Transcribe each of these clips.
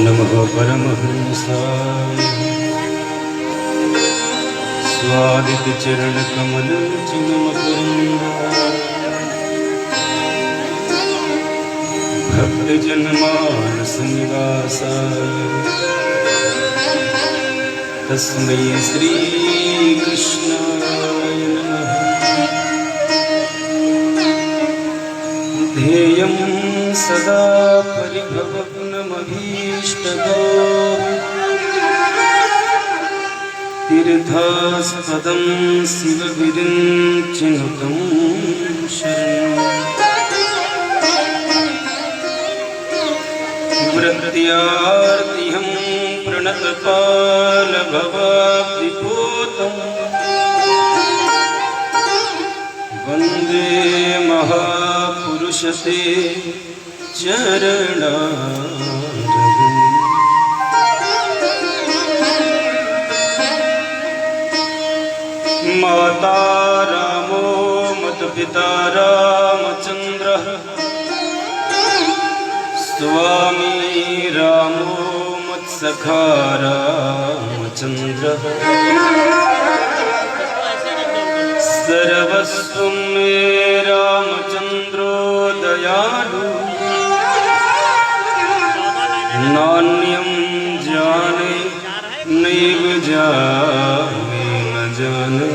नमः परमहंसाय स्वादित चरण कमल चिन्मकरंदाय भक्त जनमानस निवासाय तस्मै श्री कृष्णाय नमः। ध्येयं सदा परिभवग्नमभीष्टदोः तीर्थास्पदं शिवविरिञ्चिनुतं शरणं वृत्त्यार्तिहं प्रणतपालभवाब्धिपूतं वन्दे महापुरुषते चरणारविन्दम्। माता रामो मतपिता रामचन्द्रः स्वामी रामो मत्सखा रामचन्द्रः सर्वस्वं मे रामचन्द्रो दयालु नान्यं जाने नैव जाने न जाने।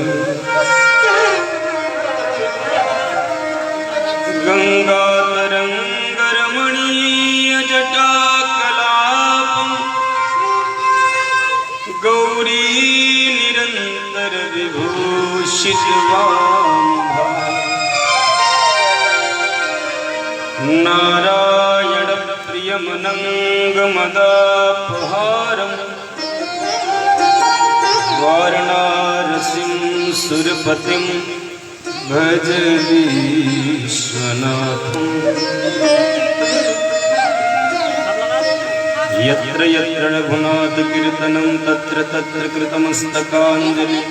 गंगातरंगरमणीयजटाकलापं गौरी निरंतर विभूषितवान् नारायण प्रियमनंगमदापहारं वाराणसीं सुरपतिं भज विश्वनाथम्। यत्र यत्र रघुनाथकीर्तनं तत्र तत्र कृतमस्तकाञ्जलि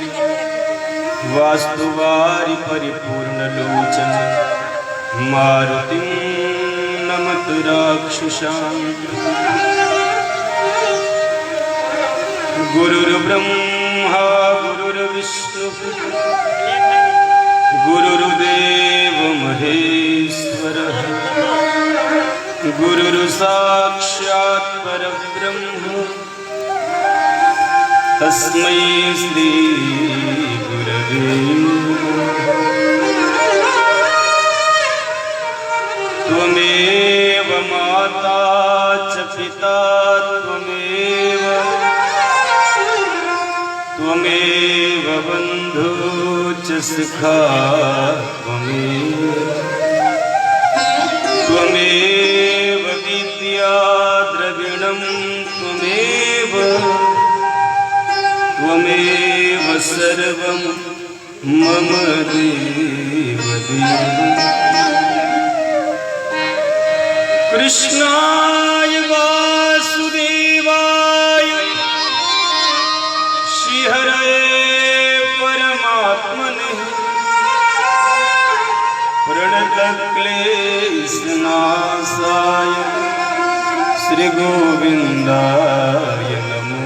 वास्तुवारि परिपूर्णलोचन मारुतिं नमत राक्षसान्। गुरुर्ब्रह्मा गुरुर्विष्णुः गुरुर्देव महेश्वरः गुरुर्साक्षात् परब्रह्म तस्मै श्री गुरवे नमः। त्वमेव माता च पिता त्वमेव बन्धु च सखा त्वमेव विद्या द्रविणं त्वमेव सर्वं मम देव देव। कृष्णाय वासुदेवाय श्रीहरये परमात्मने प्रणतक्लेशनाशाय श्रीगोविन्दाय नमो।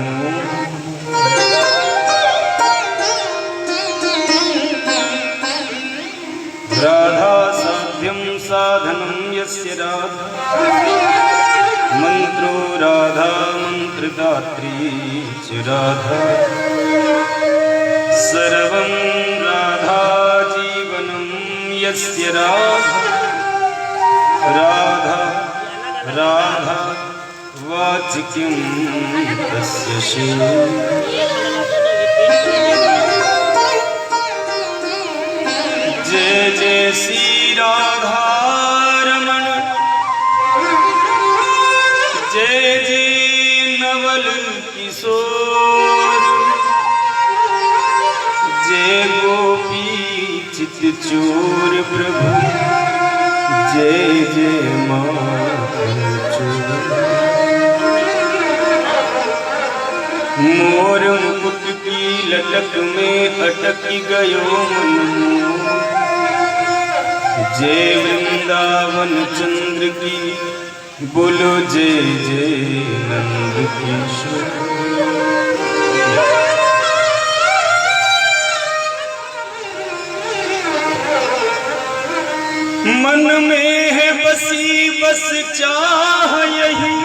राधासाध्यं साधनं यस्य राधा मन्त्रो राधा मन्त्रदात्री च राधा सर्वं राधा जीवनं यस्य राधा राधा राधा वाचिकीं तस्य श्री। जय जय श्री राधा रमण जय जय नवल किशोर जय गोपी चित चोर प्रभु जय जय मोर मुकुट की लटक में अटक गयो मन। जय वृंदावन चंद्र की, बोलो जय जय नंद किशोर। मन में है बसी बस चाह यही,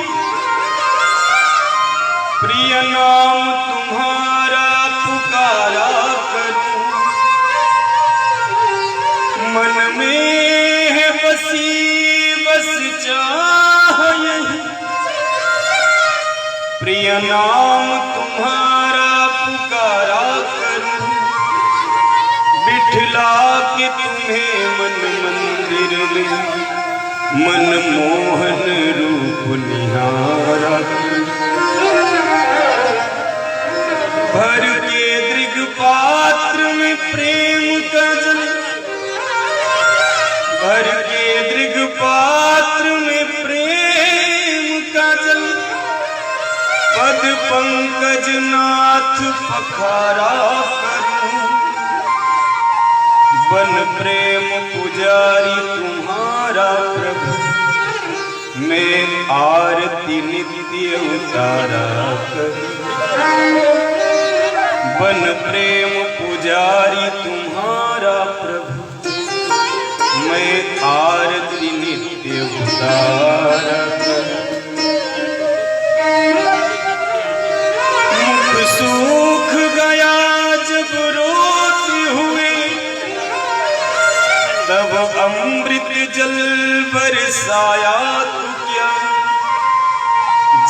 प्रिय नाम तुम्हारा पुकारा करूं। मन में है बसी बस चाह यही, प्रिय नाम तुम्हारा पुकारा करूं। बिठला के तुम्हें मन मंदिर में, मन मोहन रूप निहारा करूं। भर के दृग पात्र में प्रेम का जल, भर के दृग पात्र में प्रेम का जल, पद पंकज नाथ पखारा करूं। बन प्रेम पुजारी तुम्हारा प्रभु, मैं आरती नित्य उतारा करूं। बन प्रेम पुजारी तुम्हारा प्रभु, मैं आरती नित्य उतारा करूं। मुख सूख गया जब रोते हुए, तब अमृत जल बरसाया तो क्या।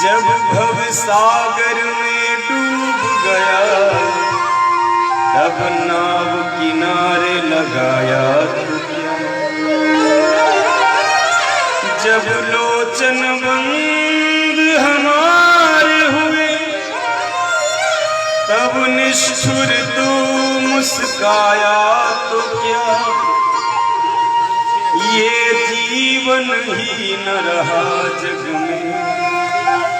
जब भव सागर में डूब गया, तब नाव किनारे लगाया तो क्या। जब लोचन बंद हमारे हुए, तब निष्ठुर तू मुस्काया तो क्या। ये जीवन ही न रहा जग में,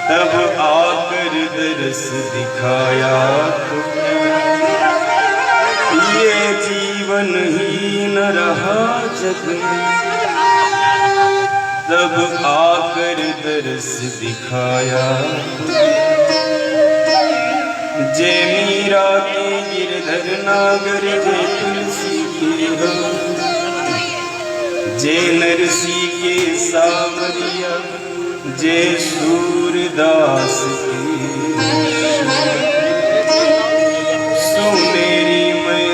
तब आकर दरस दिखाया तो क्या। ये जीवन ही न रहा जग में, तब आकर दरस दिखाया तो क्या। जय मीरा के गिरधर नागर, जय तुलसी के राम, जय नरसी के सावरिया, जय सूरदास के। सुमेरी मैं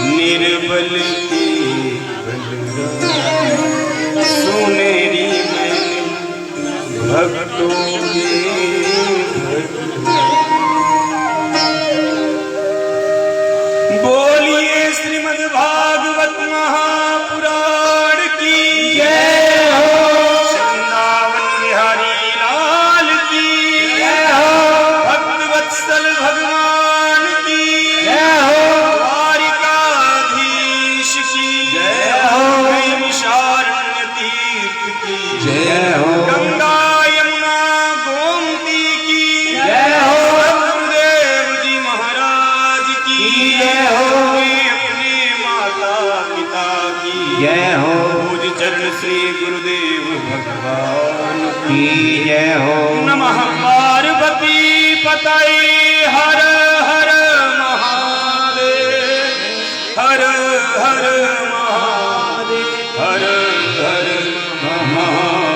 निर्बल के बलराम, सुमेरी मैं भक्तों के भगवान। बोलिए श्रीमद् भागवत महापुराण की जय हो। वृंदावन बिहारी लाल की जय हो। भक्त वत्सल भगवान की जय हो। द्वारिकाधीश की जय हो। नैमिषारण्य तीर्थ की जय हो। गंगा यमुना गोमती की जय हो। गुरुदेव जी महाराज की जय हो। अपने माता पिता की जय हो। पूज चरण श्री गुरुदेव भगवान की जय हो। नमः पार्वती पतये हर हर महादेव, हर हर महादेव, हर हर महादेव।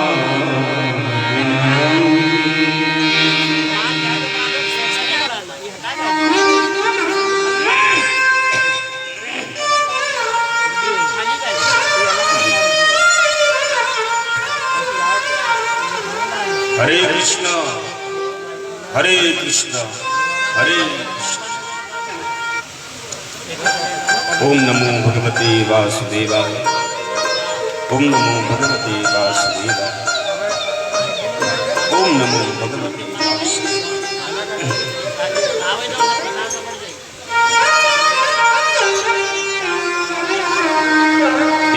हरे कृष्णा हरे कृष्णा हरे कृष्णा। ओम नमो भगवते वासुदेवाय, ओम नमो भगवते वासुदेवाय, ओम नमो भगवते वासुदेवाय।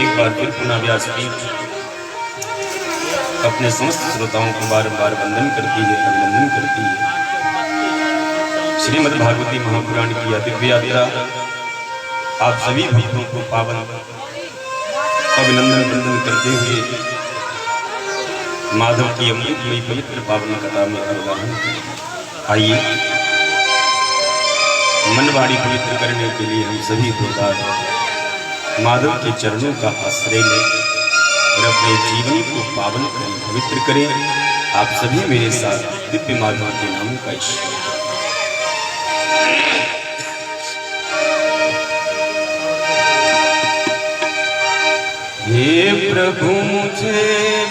एक बार फिर पुनः व्यासपीठ अपने समस्त श्रोताओं को बारंबार वंदन करती है, अभिनंदन करती है। श्रीमद् भागवती महापुराण की दिव्य यात्रा आप सभी भक्तों को पावन अभिनंदन वंदन करते हुए माधव की अमृतमयी पवित्र पावन कथा में अवगाहन। आइए मनवाड़ी पवित्र करने के लिए हम सभी प्रकार माधव के चरणों का आश्रय लें और अपने जीवन को पावन करें, पवित्र करें। आप सभी मेरे साथ दिव्य माधव के नाम का ईश्वर। हे प्रभु मुझे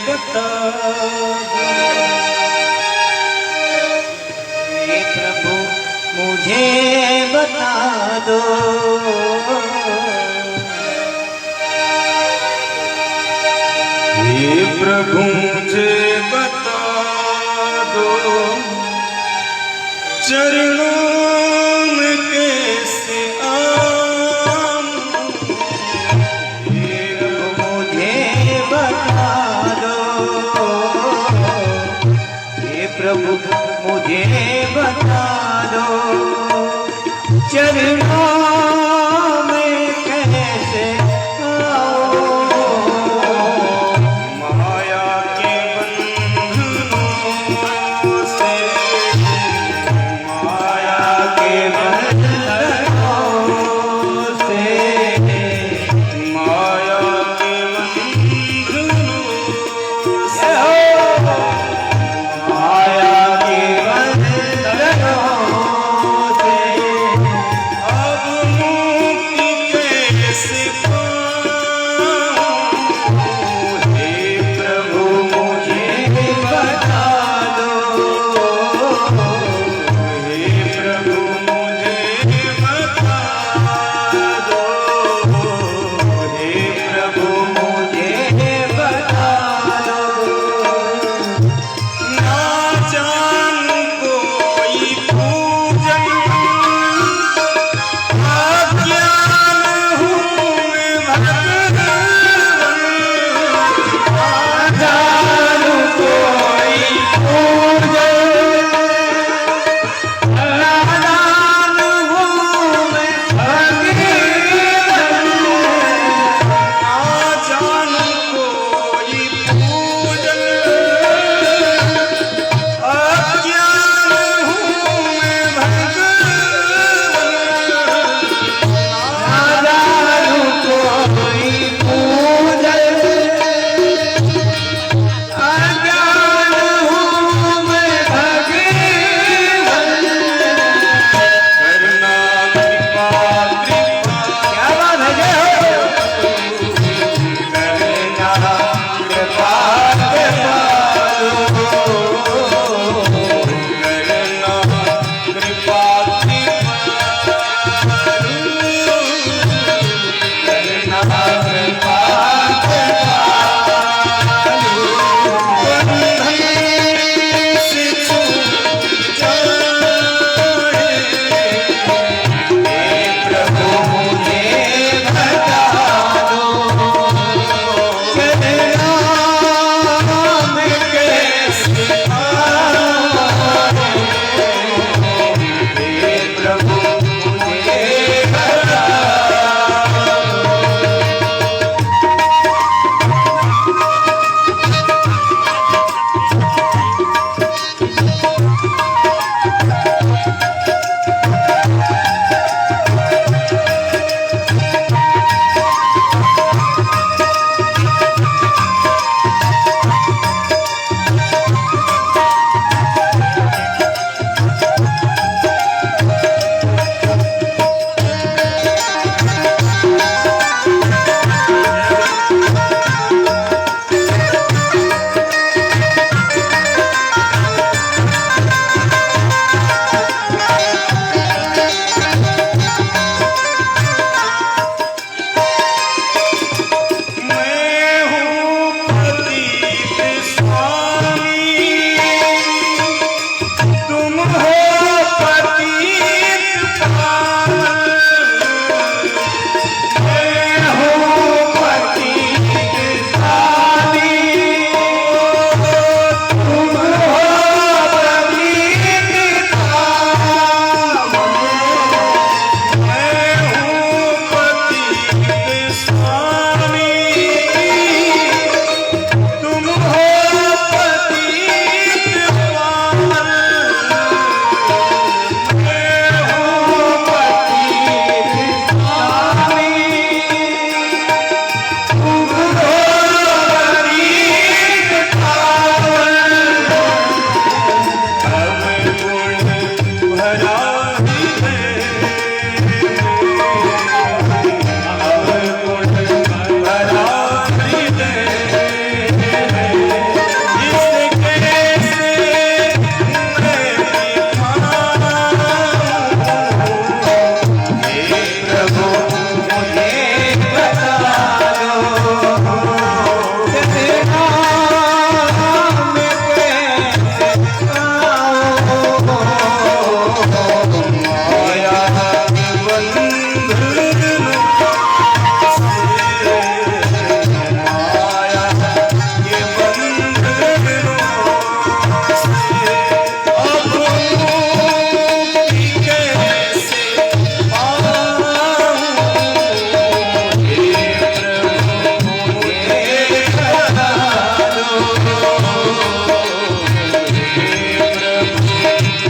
बता दो, हे प्रभु मुझे बता दो, हे प्रभु मुझे बता दो, चरणों में कैसे आऊं। हे प्रभु मुझे बता दो, हे प्रभु मुझे बता दो, चरणों में कैसे माया के बंधनों से, माया के बंधनों से, माया के बंधनों से, माया के बंधनों से अब मुक्ति कैसे पाऊं। हे प्रभु मुझे बता दो, हे प्रभु मुझे बता दो, हे प्रभु मुझे बता दो, ना जानू कोई पूजन, अज्ञान हूँ मैं भगवान। जानू कोई पूजन, नादान हूँ मैं भगवान। ना जानू कोई पूजन, अज्ञान हूँ मैं भगवान। नादान कोई पूजन, अज्ञान हूँ मैं भगवान। करना कृपा कृपा, क्या बात है, जय हो। करना कृपा कृपा दो, करना कृपा कृपा, करना कृपा से छूट जाए। हे प्रभु मुझे बता दो, चरणों में कैसे आऊं। हे प्रभु मुझे बता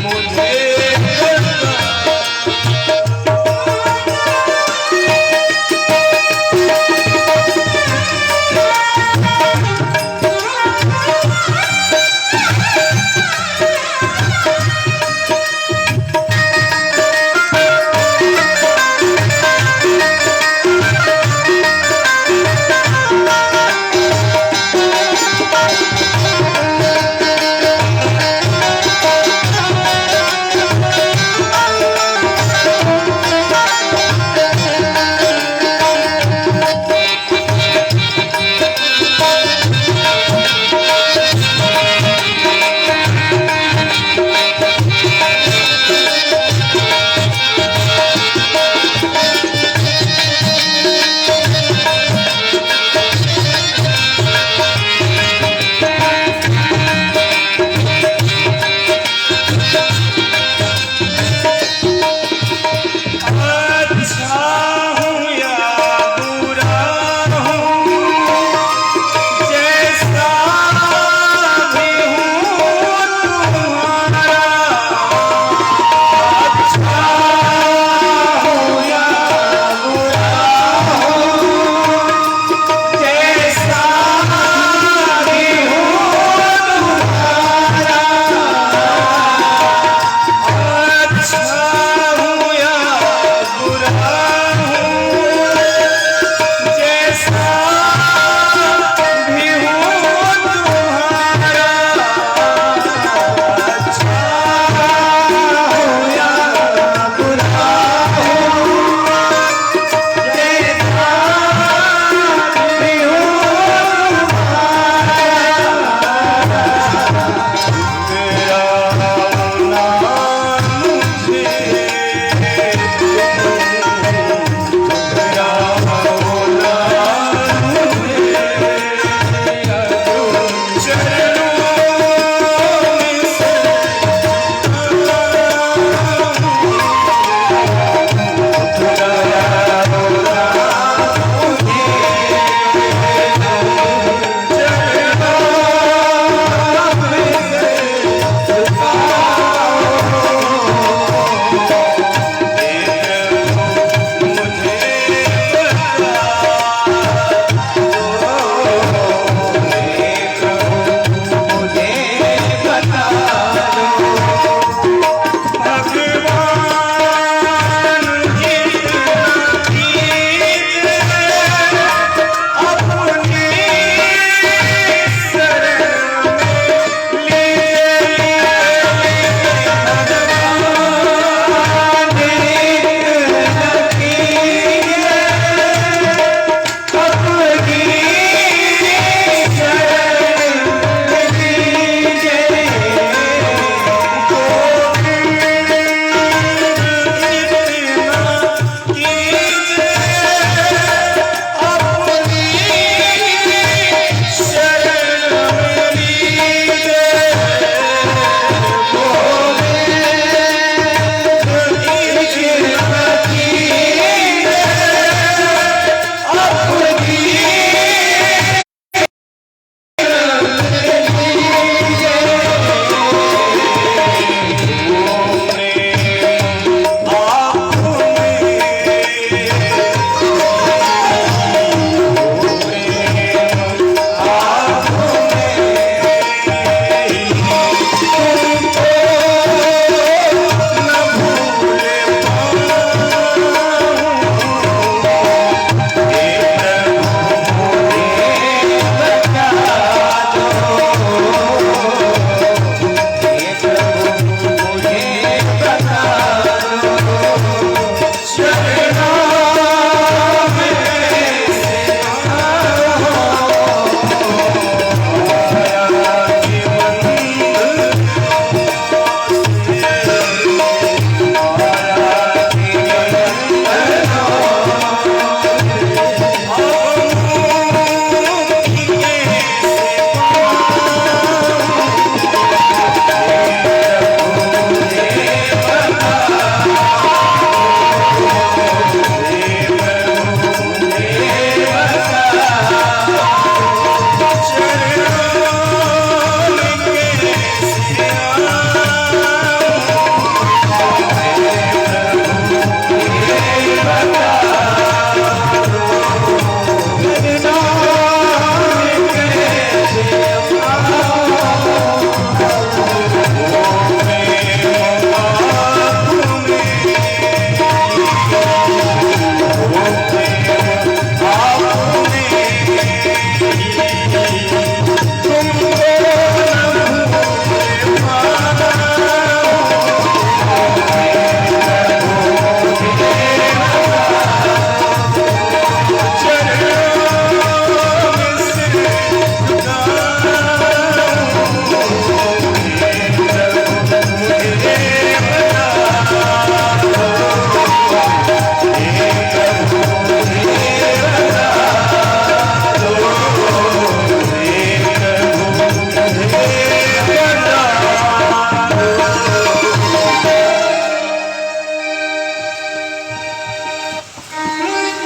मुझे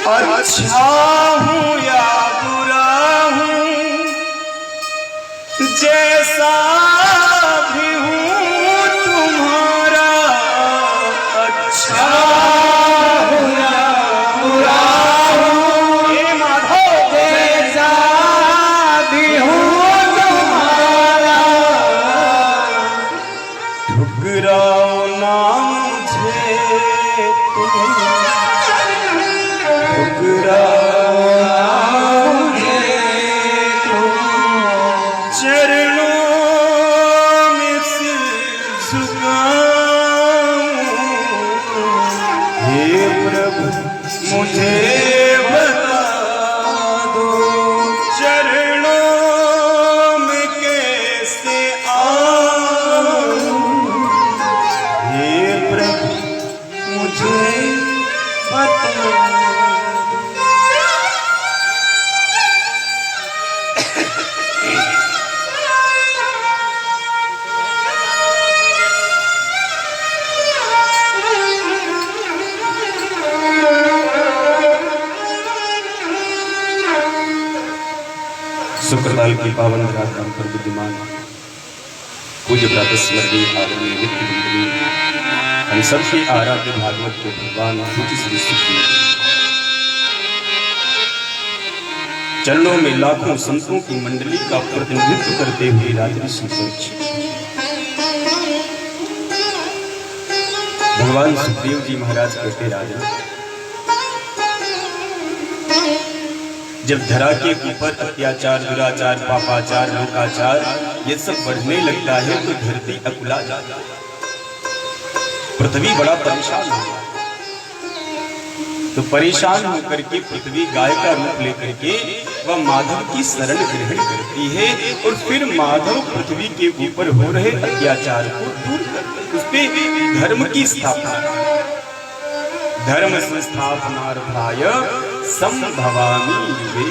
अच्छा हूँ या बुरा हूँ, जैसा भी हूँ तुम्हारा, अच्छा हूँ या बुरा हूँ, हे माधव जैसा भी हूँ तुम्हारा, ठुकराओ ना मुझे तुम, चरणों में सिर झुकाऊं, हे प्रभु मुझे बता दो, चरणों में कैसे आऊं, हे प्रभु मुझे बता दो। शुक्रताल की पावन रात पर विद्यमान पूज्य प्रातः स्मरणीय आदरणीय नित्य मंडली, हम सबके आराध्य भागवत के भगवान पूज्य श्री सुखदेव चरणों में लाखों संतों की मंडली का प्रतिनिधित्व करते हुए राजऋषि भगवान सुखदेव जी महाराज कहते, राजा जब धरा के ऊपर अत्याचार, दुराचार, पापाचार, लोकाचार ये सब बढ़ने लगता है तो धरती अकुला जाता है, पृथ्वी बड़ा परेशान होता है। तो परेशान होकर के पृथ्वी गाय का रूप लेकर के वह माधव की शरण ग्रहण करती है और फिर माधव पृथ्वी के ऊपर हो रहे अत्याचार को दूर करते, उस पे धर्म की स्थापना, धर्म संस्थापनार्थाय संभवामि वे।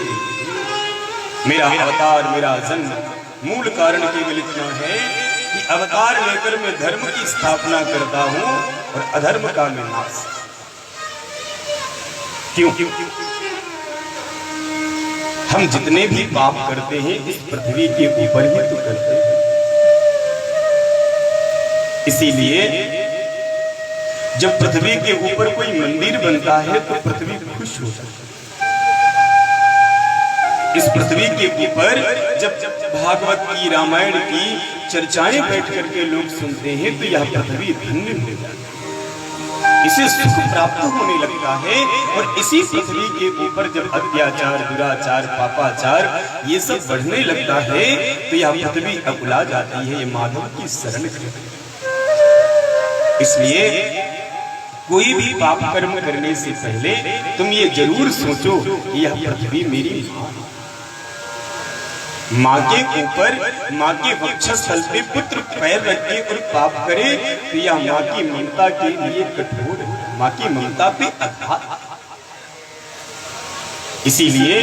मेरा अवतार, मेरा जन्म, मूल कारण केवल इतना है कि अवतार लेकर मैं धर्म की स्थापना करता हूं और अधर्म का मैं नाश। क्यों? हम जितने भी पाप करते हैं इस पृथ्वी के ऊपर ही तो करते हैं, इसीलिए जब पृथ्वी के ऊपर कोई मंदिर बनता है तो पृथ्वी खुश होता है। इस पृथ्वी के ऊपर जब भागवत की, रामायण की चर्चाएं बैठ करके लोग सुनते हैं तो यह पृथ्वी धन्य हो जाती है, इसे सुख प्राप्त होने लगता है। और इसी पृथ्वी के ऊपर जब अत्याचार, दुराचार, पापाचार ये सब बढ़ने लगता है तो यह पृथ्वी अकुला जाती है, ये माधव की शरण करती है। इसलिए कोई भी पाप कर्म करने से पहले तुम ये जरूर सोचो कि यह पृथ्वी मेरी माँ के ऊपर, माँ के वक्षस्थल पे पुत्र पैर रखे और पाप करे तो यह माँ की ममता के लिए कठोर, माँ की ममता पे आघात। इसीलिए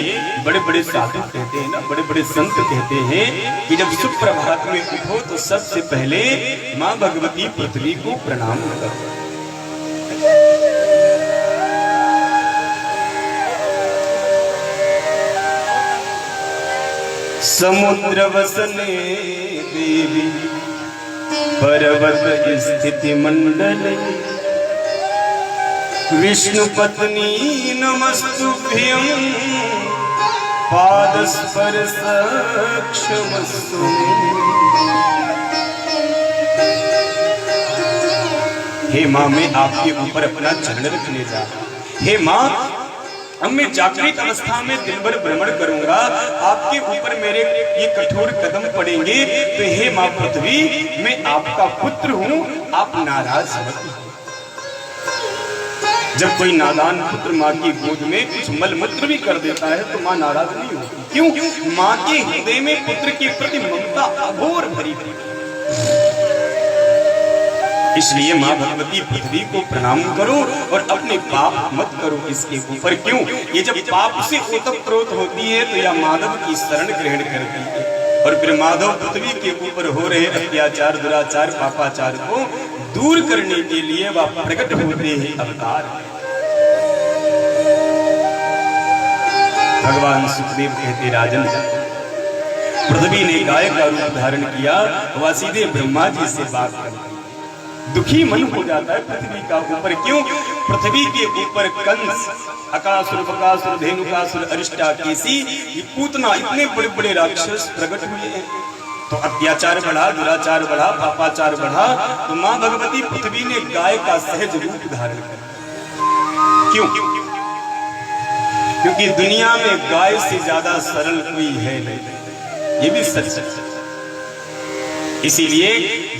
बड़े बड़े साधु कहते हैं ना, बड़े बड़े संत कहते हैं कि जब सुप्रभात में उठो तो सबसे पहले माँ भगवती पृथ्वी को प्रणाम करो। समुद्र वसने देवी पर्वत स्थिति मंडल, विष्णु पत्नी नमस्तुभ्यं पाद स्पर्श क्षमस्व। हे माँ, मैं आपके ऊपर अपना चरण रखने जा रहा हूं। हे माँ, अब मैं जागृत अवस्था में दिन भर भ्रमण करूंगा, आपके ऊपर मेरे ये कठोर कदम पड़ेंगे तो हे माँ पृथ्वी, मैं आपका पुत्र हूँ, आप नाराज मत हो। जब कोई नादान पुत्र माँ की गोद में कुछ मल मूत्र भी कर देता है तो माँ नाराज नहीं होती। क्यों? माँ के हृदय में पुत्र के प्रति ममता अघोर भरी हुई। इसलिए माँ भगवती पृथ्वी को प्रणाम करो और अपने पाप मत करो इसके ऊपर। क्यों? ये जब पाप से ओतप्रोत होती है तो यह माधव की शरण ग्रहण करती है और फिर माधव पृथ्वी के ऊपर हो रहे अत्याचार, दुराचार, पापाचार को दूर करने के लिए वह प्रकट होते हैं अवतार। भगवान सुखदेव कहते राजन, पृथ्वी ने गाय का रूप धारण किया, वासुदेव ब्रह्मा जी से बात करते, दुखी मन हो जाता है पृथ्वी का ऊपर। क्यों? पृथ्वी के ऊपर कंस, अकासुर, बकासुर, धेनुकासुर, अरिष्टाकेशी, ये पूतना, इतने बड़े बड़े राक्षस प्रकट हुए हैं। तो अत्याचार बढ़ा, दुराचार बढ़ा, पापाचार बढ़ा। तो मां भगवती पृथ्वी ने गाय का सहज रूप धारण किया। क्यों? क्योंकि दुनिया में गाय से ज्यादा सरल कोई है नहीं, ये भी सच है। इसीलिए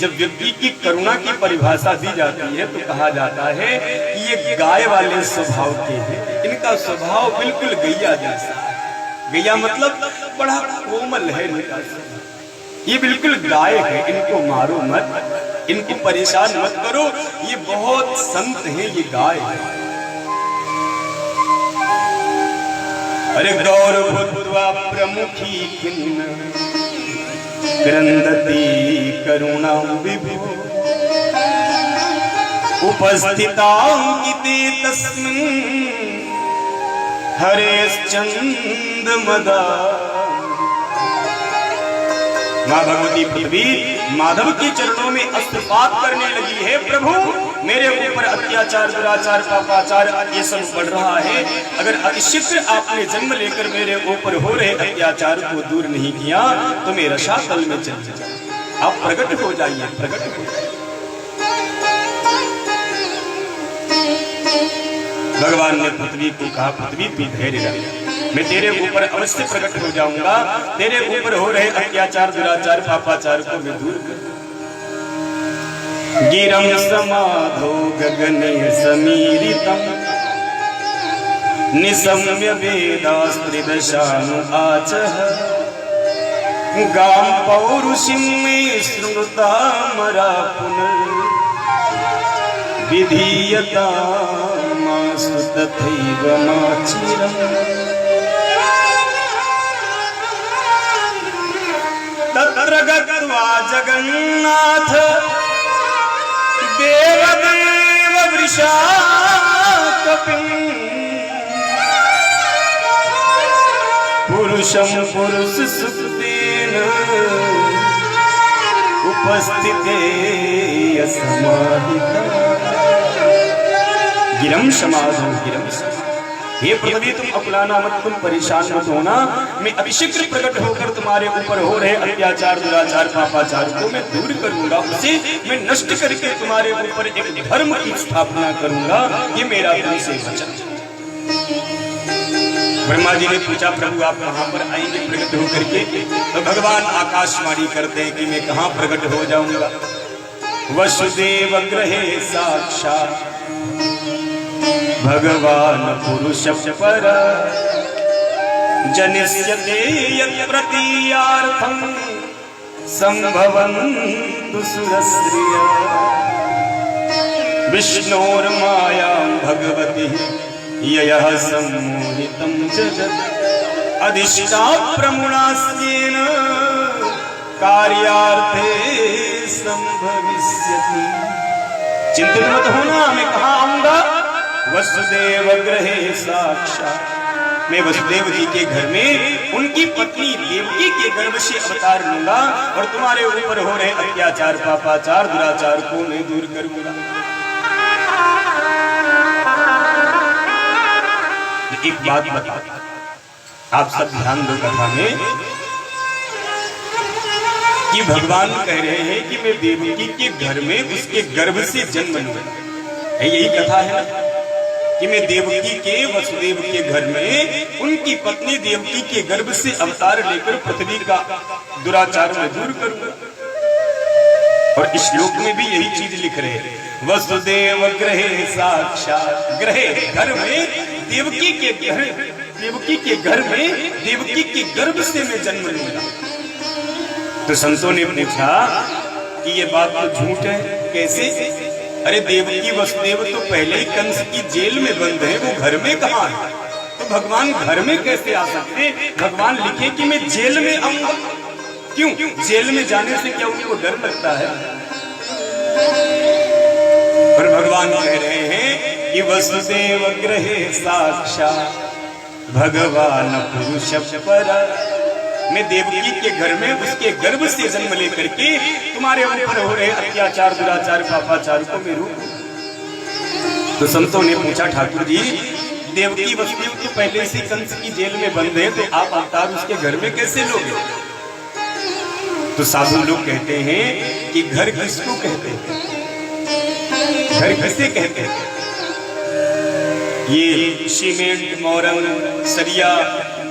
जब व्यक्ति की करुणा की परिभाषा दी जाती है तो कहा जाता है कि ये गाय वाले स्वभाव के हैं, इनका स्वभाव बिल्कुल गैया जैसा है। गैया मतलब बड़ा कोमल है इनका स्वभाव, ये बिल्कुल गाय है, इनको मारो मत, इनको परेशान मत करो, ये बहुत संत है, ये गाय है। अरे गौर भूत्वा प्रमुखी खिन्न क्रंदती करुणा विभो उपस्थितांकिते तस्मिन् हरेश्चंद मदा। मां भगवती पृथ्वी माधव के चरणों में अस्त्रपात करने लगी है। प्रभु, मेरे ऊपर अत्याचार, दुराचार, पापाचार ये सब बढ़ रहा है। अगर अतिशीघ्र आपने जन्म लेकर मेरे ऊपर हो रहे अत्याचार को दूर नहीं किया तो मैं रसातल में चल जाऊं। आप प्रकट हो जाइए, प्रकट हो जाइए। भगवान ने पृथ्वी को कहा, पृथ्वी तू धैर्य रख, मैं तेरे ऊपर अवश्य प्रकट हो जाऊंगा। तेरे ऊपर हो रहे अत्याचार, दुराचार, पापाचार को मैं दूर कर। गिरम समाधो गगने समीरितम निसम्य वेदास्त्रिदशानु आचह गाम पौरुषिं मे स्मृतामरा पुनर् विधीयतामासु तथैव माचिरम्। तत्र गत्वा जगन्नाथ देवदेव वृषाकपिं पुरुषं पुरुष सुतेन उपस्थिते असमाहिता। गिरम समाधो गिरम। हे पृथ्वी, तुम अकुलाना मत, तुम परेशान मत होना। मैं अतिशीघ्र प्रकट होकर तुम्हारे ऊपर हो रहे अत्याचार, दुराचार, पापाचार को मैं दूर करूंगा, उसे मैं नष्ट करके तुम्हारे ऊपर एक धर्म की स्थापना करूंगा। ये मेरा तुमसे वचन। ब्रह्मा जी ने पूछा, प्रभु आप कहां पर आएंगे प्रकट होकर के? तो भगवान आकाशवाणी करते हैं कि मैं कहां प्रकट हो जाऊंगा। वसुदेव गृहे साक्षात् भगवान पुरुष पर जनिष्यते यत् प्रतीयार्थं संभवन्तु सुरस्त्रिया। विष्णोर्मायां भगवती ययः सम्मोहितं जगत् अधिष्ठा प्रमुणास्येन कार्यार्थे संभविष्यति। चिंतित मत होना, मैं कहाँ आऊंगा? वसुदेव गृहे साक्षात्, मैं वसुदेव जी के घर में उनकी पत्नी देवकी के गर्भ से अवतार लूंगा और तुम्हारे ऊपर हो रहे अत्याचार, पापाचार, दुराचार को मैं दूर करूंगा। एक बात बता, आप सब ध्यान दो कथा में कि भगवान कह रहे हैं कि मैं देवकी के घर में उसके गर्भ से जन्म लूंगा। यही कथा है ना कि मैं देवकी के, वसुदेव के घर में उनकी पत्नी देवकी के गर्भ से अवतार लेकर पृथ्वी का दुराचार में दूर करूंगा। और इस श्लोक में भी यही चीज लिख रहे हैं, वसुदेव गृहे साक्षात्। गृहे घर में, देवकी के घर, देवकी के घर में देवकी के गर्भ से मैं जन्म लूंगा। तो संतों ने पूछा कि ये बात तो झूठ है, कैसे? अरे देवकी वसुदेव तो पहले ही कंस की जेल में बंद है, वो घर में कहाँ है? तो भगवान घर में कैसे आ सकते? भगवान लिखे कि मैं जेल में आऊंगा। क्यों? जेल में जाने से क्या उनको डर लगता है? और भगवान कह रहे हैं कि वसुदेव गृहे साक्षात् भगवान पुरुष पर। मैं देवकी के घर में उसके गर्भ से जन्म लेकर के तुम्हारे ऊपर हो रहे अत्याचार, दुराचार, पापाचार को मैं रोकूं। तो संतों ने पूछा, ठाकुर जी देवकी वसुदेव तो पहले से कंस की जेल में बंद है, तो आप अवतार उसके घर में कैसे लोगे? तो साधु लोग कहते हैं कि घर किसको कहते हैं, घर किसे कहते हैं? ये सीमेंट, मोरंग, सरिया,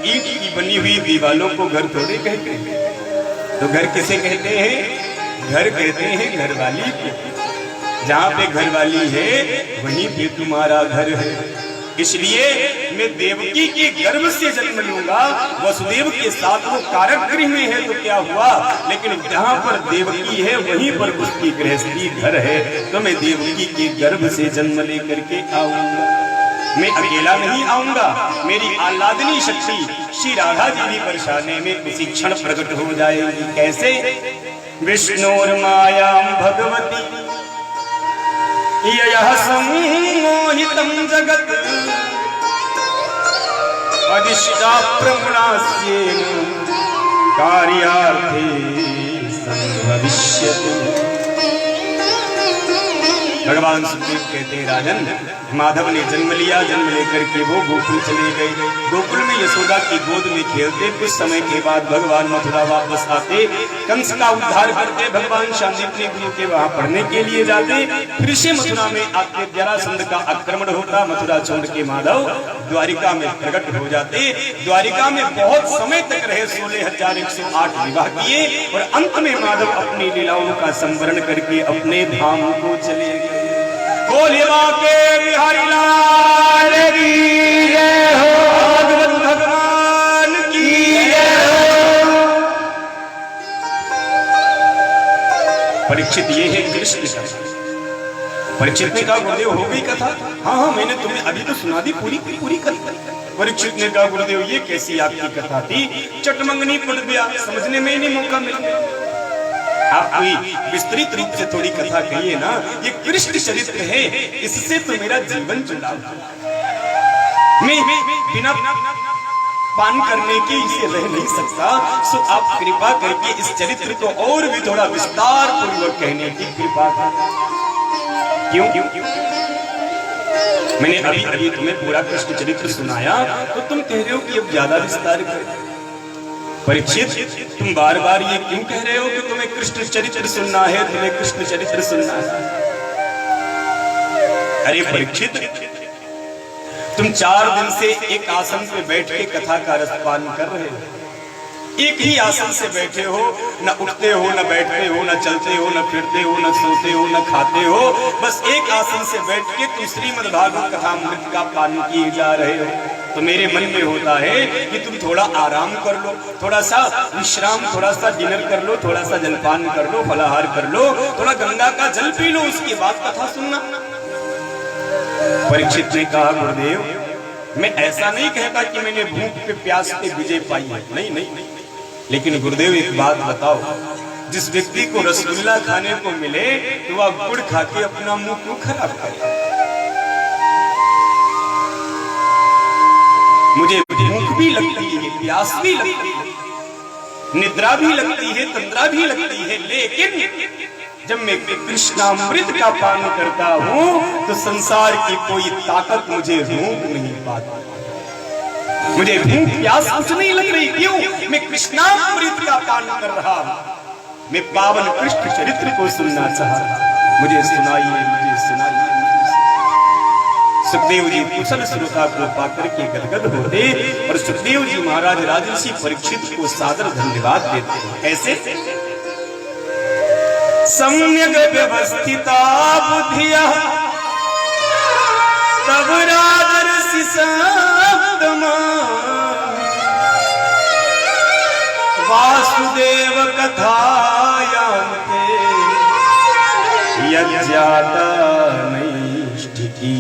ईंट की बनी हुई दीवालों को घर थोड़े कहते हैं। तो घर किसे कहते हैं? घर कहते हैं घरवाली को। जहां पे घरवाली है वहीं पे तुम्हारा घर है। इसलिए मैं देवकी के गर्भ से जन्म लूंगा। वसुदेव के साथ वो कारक गृह में है तो क्या हुआ, लेकिन जहां पर देवकी है वहीं पर उसकी गृहस्थी घर है। तो मैं देवकी के गर्भ से जन्म लेकर के आऊंगा। मैं अकेला नहीं आऊंगा, मेरी आह्लादनी शक्ति श्री राधा जी भी बरसाने में उसी क्षण प्रकट हो जाएगी। कैसे? विष्णुर्मायां भगवती ययः सम्मोहितं जगत् अधिष्ठाप्रमुनास्येन कार्यार्थे संभविष्यति। भगवान सुखदेव कहते हैं, राजन माधव ने जन्म लिया, जन्म लेकर के वो गोकुल चले गए। गोकुल में यशोदा की गोद में खेलते। कुछ समय के बाद भगवान मथुरा वापस आते, कंस का उद्धार करते। भगवान शांतिप्रिय गुरु के वहां पढ़ने के लिए जाते। फिर से मथुरा में आते, जरासंध का आक्रमण होता। मथुरा छोड़ के माधव द्वारिका में प्रकट हो जाते। द्वारिका में बहुत समय तक रहे, 16,108 विवाह किए और अंत में माधव अपनी लीलाओं का संवरण करके अपने धाम को चले गए। बोले के बिहारी लाल की जय हो, भगवत भगवान की जय हो। परीक्षित ये है कृष्ण का। परीक्षित ने कहा, गुरुदेव हो गई कथा? हाँ, मैंने तुम्हें अभी तो सुना दी पूरी कथा। परीक्षित ने कहा, गुरुदेव ये कैसी आपकी कथा थी? चटमंगनी पड़ गया, समझने में ही नहीं मौका मिल गया। आप कोई विस्तृत रूप से थोड़ी कथा कहिए ना। ये कृष्ण चरित्र है, इससे तो मेरा जीवन चला। मैं बिना पान करने के इसे रह नहीं सकता। सो आप कृपा करके इस चरित्र को और भी थोड़ा विस्तार पूर्वक कहने की कृपा करें। क्यों? मैंने अभी तुम्हें पूरा कृष्ण चरित्र सुनाया तो तुम कह रहे हो कि अब ज्यादा विस्तार करें। परीक्षित, तुम बार बार ये क्यों कह रहे हो कि तुम्हें कृष्ण चरित्र सुनना है, तुम्हें कृष्ण चरित्र सुनना है? अरे परीक्षित, तुम 4 दिन से एक आसन पे बैठ के कथा का रसपान कर रहे हो। एक ही आसन से बैठे हो, न उठते हो, न बैठते हो, न चलते हो, न फिरते हो, न सोते हो, न खाते हो। बस एक आसन से बैठ के तुम श्रीमद् भागवत कथामृत का पान किए जा रहे हो। तो मेरे मन में होता है कि तुम थोड़ा आराम कर लो, थोड़ा सा विश्राम, थोड़ा सा डिनर कर लो, थोड़ा सा जलपान कर लो, फलाहार कर लो, थोड़ा गंगा का जल पी लो, उसके बाद कथा सुनना। परीक्षित ने कहा, गुरुदेव मैं ऐसा नहीं कहता कि मैंने भूख पे प्यास पे विजय पाई है, नहीं। लेकिन गुरुदेव एक बात बताओ, जिस व्यक्ति को रसगुल्ला खाने को मिले तो वह गुड़ खा के अपना मुंह क्यों खराब करे? मुझे भूख भी लगती है, प्यास भी लगती है, निद्रा भी लगती है, तंद्रा भी लगती है, लेकिन जब मैं कृष्णामृत का पान करता हूँ तो संसार की कोई ताकत मुझे रोक नहीं पाती। मुझे भूख प्यास कुछ नहीं लग रही। क्यों? मैं कृष्णामृत का पान कर रहा हूँ। मैं पावन कृष्ण चरित्र को सुनना चाहता। मुझे सुनाइए, मुझे सुनाइए। सुखदेव जी कुशल श्रोता को पाकर के गदगद होते और सुखदेव जी महाराज राजर्षि परीक्षित को सादर धन्यवाद देते। ऐसे सम्यक व्यवस्थिता बुद्धिया तब राजर्षि सप्तमा वासुदेव कथायान्ते यज्ञाता नैष्ठिकी।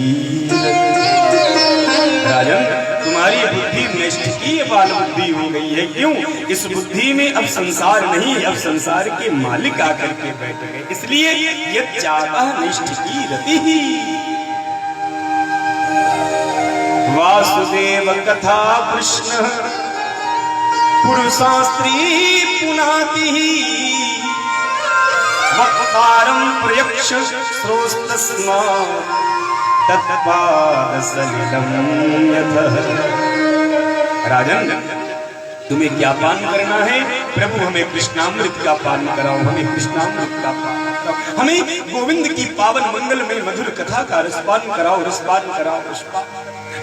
राजन, तुम्हारी बुद्धि नैष्ठिकी बाल बुद्धि हो गई है। क्यों? इस बुद्धि में अब संसार नहीं, अब संसार के मालिक आकर के बैठ गए। इसलिए यज्ञाता नैष्ठिकी रति ही वासुदेव कथा कृष्ण पुरुषा स्त्री पुनाति वक्तारं प्रयक्ष श्रोस्तस्मात् तत्पादसलिलं यतः। राजन, तुम्हें क्या पान करना है? प्रभु हमें कृष्णामृत का पान कराओ, हमें कृष्णामृत का पान कराओ, हमें गोविंद की पावन मंगल में मधुर कथा का रसपान कराओ, रसपान कराओ, रसपान।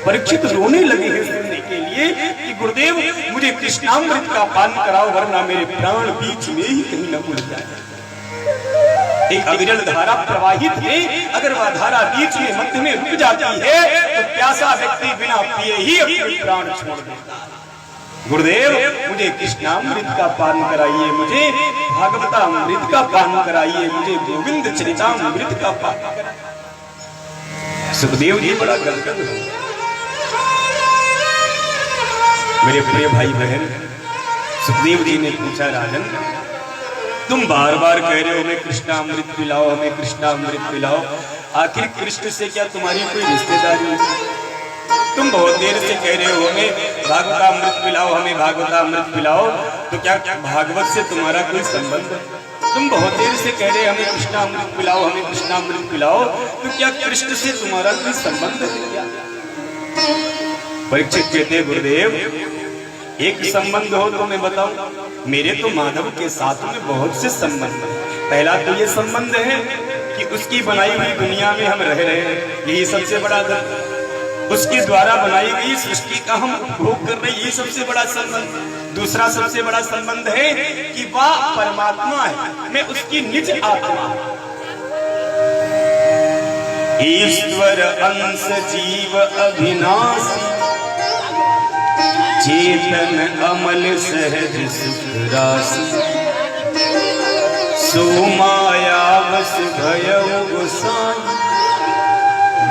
परीक्षित रोने लगे हैं सुनने के लिए कि गुरुदेव मुझे कृष्णामृत का पान कराओ, वरना मेरे प्राण बीच में ही कहीं न उड़ जाए। एक अविरल धारा प्रवाहित है, अगर वह धारा बीच में मध्य में रुक जाती है तो प्यासा व्यक्ति बिना पिए ही अपने प्राण छोड़ देता है। गुरुदेव मुझे कृष्णामृत का पान कराइए, मुझे भागवतामृत का पान कराइए, मुझे गोविंद चरितामृत का पान कराइए। सुखदेव जी बड़ा गदगद हो। मेरे प्रिय भाई बहन, सुखदेव जी ने पूछा, राजन तुम बार बार कह रहे हो हमें कृष्णामृत पिलाओ, हमें कृष्णामृत पिलाओ, आखिर कृष्ण से क्या तुम्हारी कोई रिश्तेदारी है? तुम बहुत देर से कह रहे हो हमें भागवतामृत पिलाओ, हमें भागवतामृत पिलाओ, तो क्या भागवत से तुम्हारा कोई संबंध है? तुम बहुत देर से कह रहे हमें कृष्णामृत पिलाओ, हमें कृष्णामृत पिलाओ, तो क्या कृष्ण से तुम्हारा कोई संबंध है क्या? परीक्षित कहते गुरुदेव एक संबंध हो तो मैं बताऊं, मेरे तो माधव के साथ में बहुत से संबंध हैं। पहला तो ये संबंध है कि उसकी बनाई हुई दुनिया में हम रह रहे हैं, यही सबसे बड़ा धन। उसके द्वारा बनाई गई सृष्टि का हम उपभोग कर रहे हैं, यही सबसे बड़ा संबंध। दूसरा सबसे बड़ा संबंध है कि वह परमात्मा है, मैं उसकी निज आत्मा। ईश्वर अंश जीव अविनाशी, चेतन अमल सहज सुख राशि, सो माया बस भयउ गोसाई,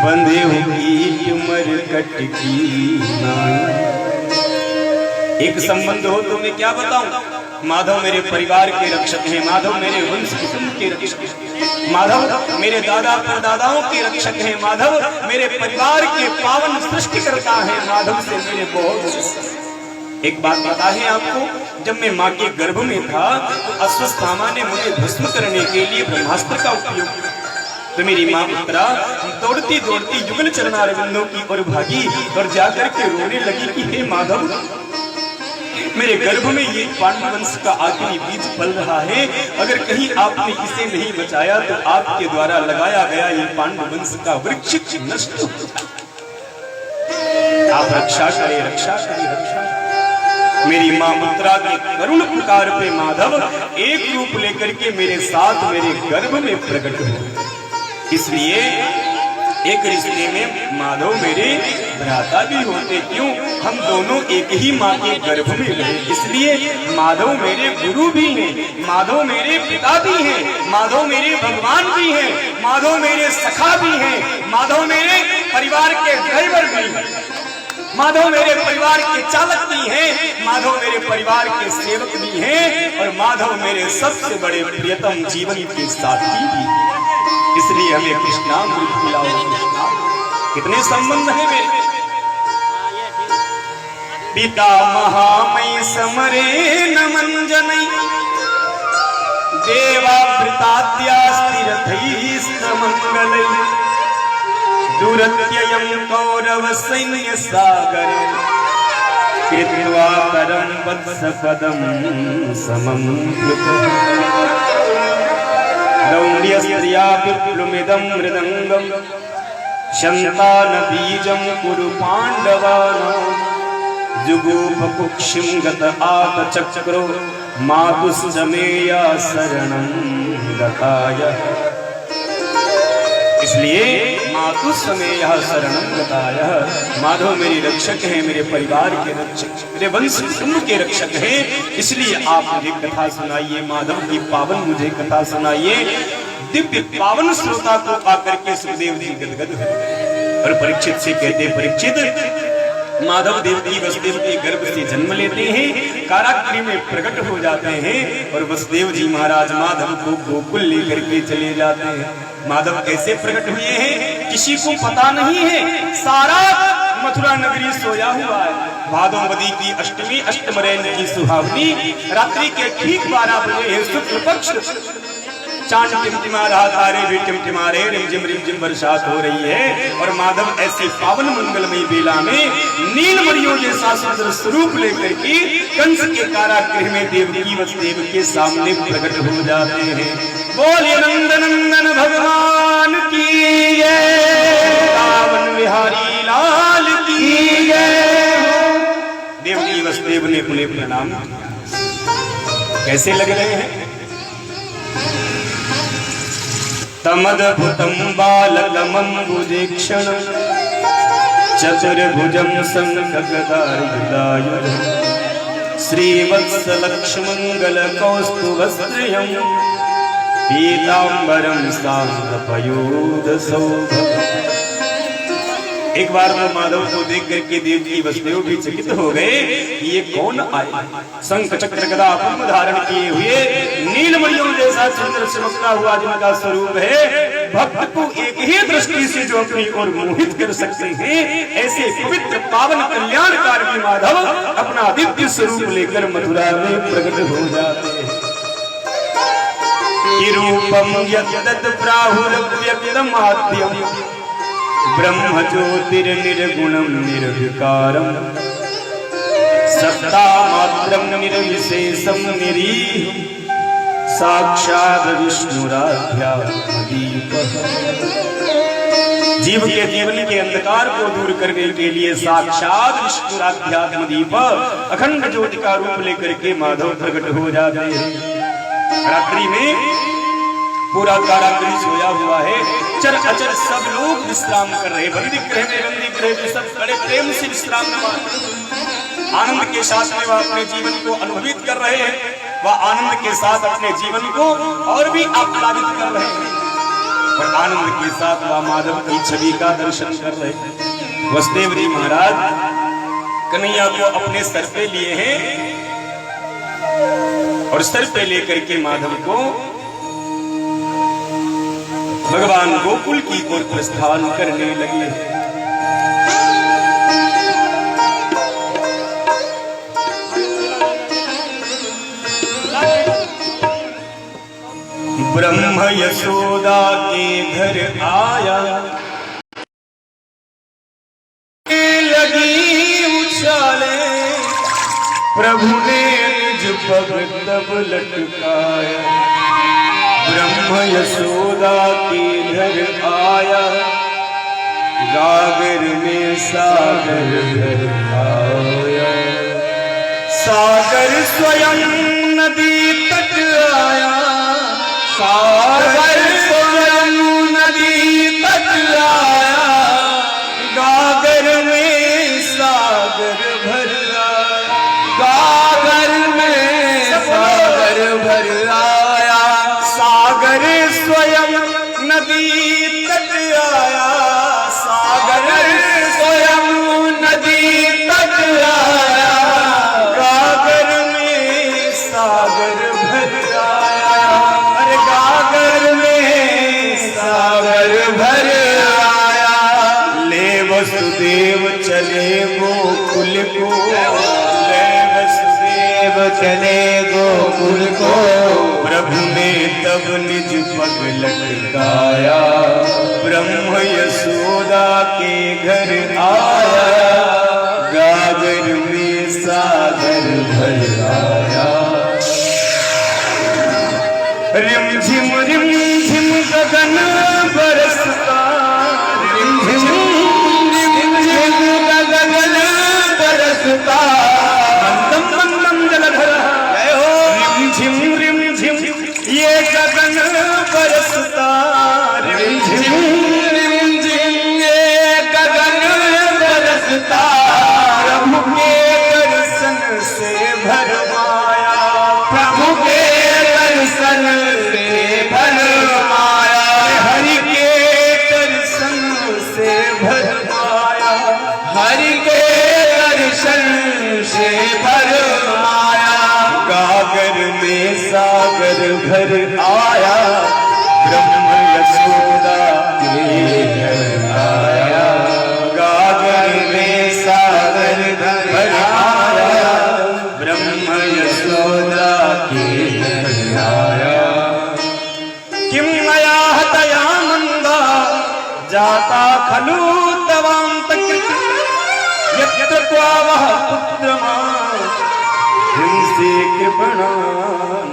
बंधे की उमर कट की नाई। एक संबंध हो तो मैं क्या बताऊं, माधव मेरे परिवार के रक्षक हैं, माधव मेरे वंश कुटुंब के रक्षक हैं, माधव मेरे दादा परदादाओं के रक्षक हैं, माधव मेरे परिवार के पावन सृष्टिकर्ता हैं, माधव से मेरे बहुत। एक बात पता है आपको, जब मैं माँ के गर्भ में था तो अश्वत्थामा ने मुझे भस्म करने के लिए ब्रह्मास्त्र का उपयोग किया। तो मेरी माँ उत्तरा दौड़ती दौड़ती युगल चरणारविंदों की ओर भागी और जाकर के रोने लगी कि हे माधव, मेरे गर्भ में ये पांडवंश का आखिरी बीज फल रहा है, अगर कहीं आपने इसे नहीं बचाया तो आपके द्वारा लगाया गया ये पांडवंश का वृक्ष नष्ट हो जाए। आप रक्षा करें, रक्षा करें, रक्षा। मेरी मां उत्तरा के करुण पुकार पे माधव एक रूप लेकर के मेरे साथ मेरे गर्भ में प्रकट हुए। इसलिए एक रिश्ते में माधव मेरे भ्राता भी होते, क्यों? हम दोनों एक ही माँ के गर्भ में रहे, इसलिए माधव मेरे गुरु भी हैं, माधव मेरे पिता भी हैं, माधव मेरे भगवान भी हैं, माधव मेरे सखा भी हैं, माधव मेरे परिवार के ड्राइवर भी हैं, माधव मेरे परिवार के चालक भी हैं, माधव मेरे परिवार के सेवक भी हैं, और माधव मेरे सबसे बड़े प्रियतम जीवन के साथी भी हैं। इसलिए हमें कृष्णामृत पिलाओ, कृष्णा। कितने संबंध हैं मेरे। पिता महामय समरे नमन जनई, देवावृताद्यास्तिरथैस्तमंगलै, दुरत्ययं कौरव सैन्य सागर, कृत्वा परं वत्सपदं समं कृतः। दौण्यस्त्रिया विप्लुमिदं मृदंगं, शन्तानबीजं कुरु पाण्डवानां, जुगुपकुक्षिं गत आतचक्रो, मातुस्समेया शरणं गतायः। इसलिए मातुस्समेया शरणं गतायः, माधव मेरे रक्षक हैं, मेरे परिवार के रक्षक, मेरे वंश कुटुंब के रक्षक हैं। इसलिए आप मुझे कथा सुनाइए, माधव की पावन मुझे कथा सुनाइए। दिव्य पावन श्रोता को आकर के सुखदेव जी गदगद हुए और परीक्षित से कहते, परीक्षित माधव देवकी वसुदेव के गर्भ से जन्म लेते हैं, कारागृह में प्रकट हो जाते हैं, और वसुदेव जी महाराज माधव को गोकुल लेकर के चले जाते हैं। माधव कैसे प्रकट हुए हैं किसी को पता नहीं है, सारा मथुरा नगरी सोया हुआ है। भादोवदी की अष्टमी अष्टमरैन की सुहावनी रात्रि के ठीक 12 बजे शुक्ल पक्ष चांद टिमटिमा रहा, तारे भी टिमटिमा रहे, रिमझिम बरसात हो रही है। और माधव ऐसी पावन मंगलमयी बेला में नीलमणियों जैसा सुंदर स्वरूप लेकर के कंस के कारागृह में देवकी वसुदेव के सामने प्रकट हो जाते हैं। बोले नंदनंदन भगवान की जय, पावन बिहारी लाल की जय। देवकी वसुदेव ने उन्हें प्रणाम किया। कैसे लग रहे हैं? तमद्भुतं बालकमम्बुदीक्षणं चतुर्भुजं शङ्खगदायुधायुधं श्रीवत्सलक्ष्मङ्गलकौस्तुभस्त्रियं पीताम्बरं सान्दपयोधसौभगम्। एक बार वो माधव को देख करके देवकी वसुदेव भी चकित हो गए कि ये कौन आए। शंख चक्र गदा पद्म धारण किए हुए नीलमणियों जैसा सुंदर चमकता हुआ जिनका स्वरूप है, भक्त को एक ही दृष्टि से जो अपनी ओर मोहित कर सकते हैं, ऐसे पवित्र पावन कल्याणकारी माधव अपना दिव्य स्वरूप लेकर मथुरा में प्रकट हो जाते हैं। रूपम यद्दत् प्राहुरव्यक्तमाद्यम् ब्रह्म ज्योतिर्निर्गुणं निर्विकारं सत्तामात्रं निर्विशेषं निरीहं साक्षात् विष्णुराध्यात्मदीपः। जीव के जीवन के अंधकार को दूर करने के लिए साक्षात विष्णुराध्यात्म दीप अखंड ज्योति का रूप लेकर के माधव प्रकट हो जाते हैं। रात्रि में पूरा कारागृह सोया हुआ है, चर अचर सब लोग विश्राम कर रहे हैं। बंदी गृह में सब बड़े प्रेम से विश्राम आनंद के साथ में वह अपने जीवन को अनुभवित कर रहे हैं। वह आनंद के साथ अपने जीवन को और भी आह्लादित कर रहे हैं और आनंद के साथ वह माधव की छवि का दर्शन कर रहे हैं। वसुदेव जी महाराज कन्हैया को अपने सर पे लिए हैं और सर पे लेकर के माधव को भगवान गोकुल की ओर प्रस्थान करने लगे। ब्रह्म यशोदा के घर आया, लगी उछाले, प्रभु ने निज पग तब लटकाया। ब्रह्म यशोदा के घर आया, गागर में सागर घर आया। सागर स्वयं नदी तट आया, सागर स्वयं नदी तट आया। गागर में सागर भर आया, गागर में सागर भर आया। सागर स्वयं नदी तट आया, सागर स्वयं नदी तट आया। गागर में सागर भर आया, अरे गागर में सागर भर आया। ले वसुदेव चले गोकुल को, ले वसुदेव चले गोकुल को। प्रभु ने तब निज पग लटकाया, ब्रह्म यशोदा के घर आया। गागर में सागर भर आया। रिम झिम गगन बरसता, रिम झिम गगन बरसता। मंदम मंदम जलधर रिम झिम ये गगन बरसता। रिम झिम ये गगन बरसता। प्रभु के दर्शन से भरमाया, प्रभु के दर्शन से भरमाया। हरि के दर्शन से भरमाया, हरि के दर्शन से भरमाया। गागर में सागर भर आया, ब्रह्म यशोदा के घर आया। गागर में खलु तवान्तकृत यत्र क्वावः पुत्रमान् हिंसे कृपणान्।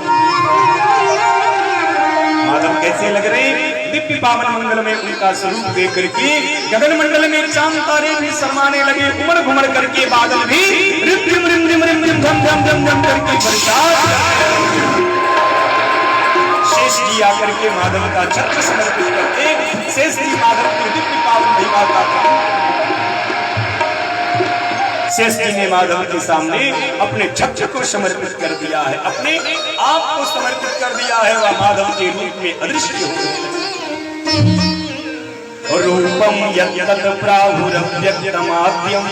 माधव कैसे लग रहे? दिव्य पावन मंगल में उनका स्वरूप देख करके गगन मंडल में चांद तारे भी शर्माने लगे, उमड़ घुमड़ करके बादल भी रिम रिम रिम रिम रिम रिम धम धम धम धम करके बरसात। शेष जी आकर के माधव का छत्र समर्पित करते, शेष जी माधव की दिव्य पावन महिमा का शेष जी ने माधव के सामने अपने छत्र को समर्पित कर दिया है, अपने आप को समर्पित कर दिया है। वह माधव के रूप में अदृश्य हो गए। रूपम यत् प्राहुरव्यक्तमाद्यं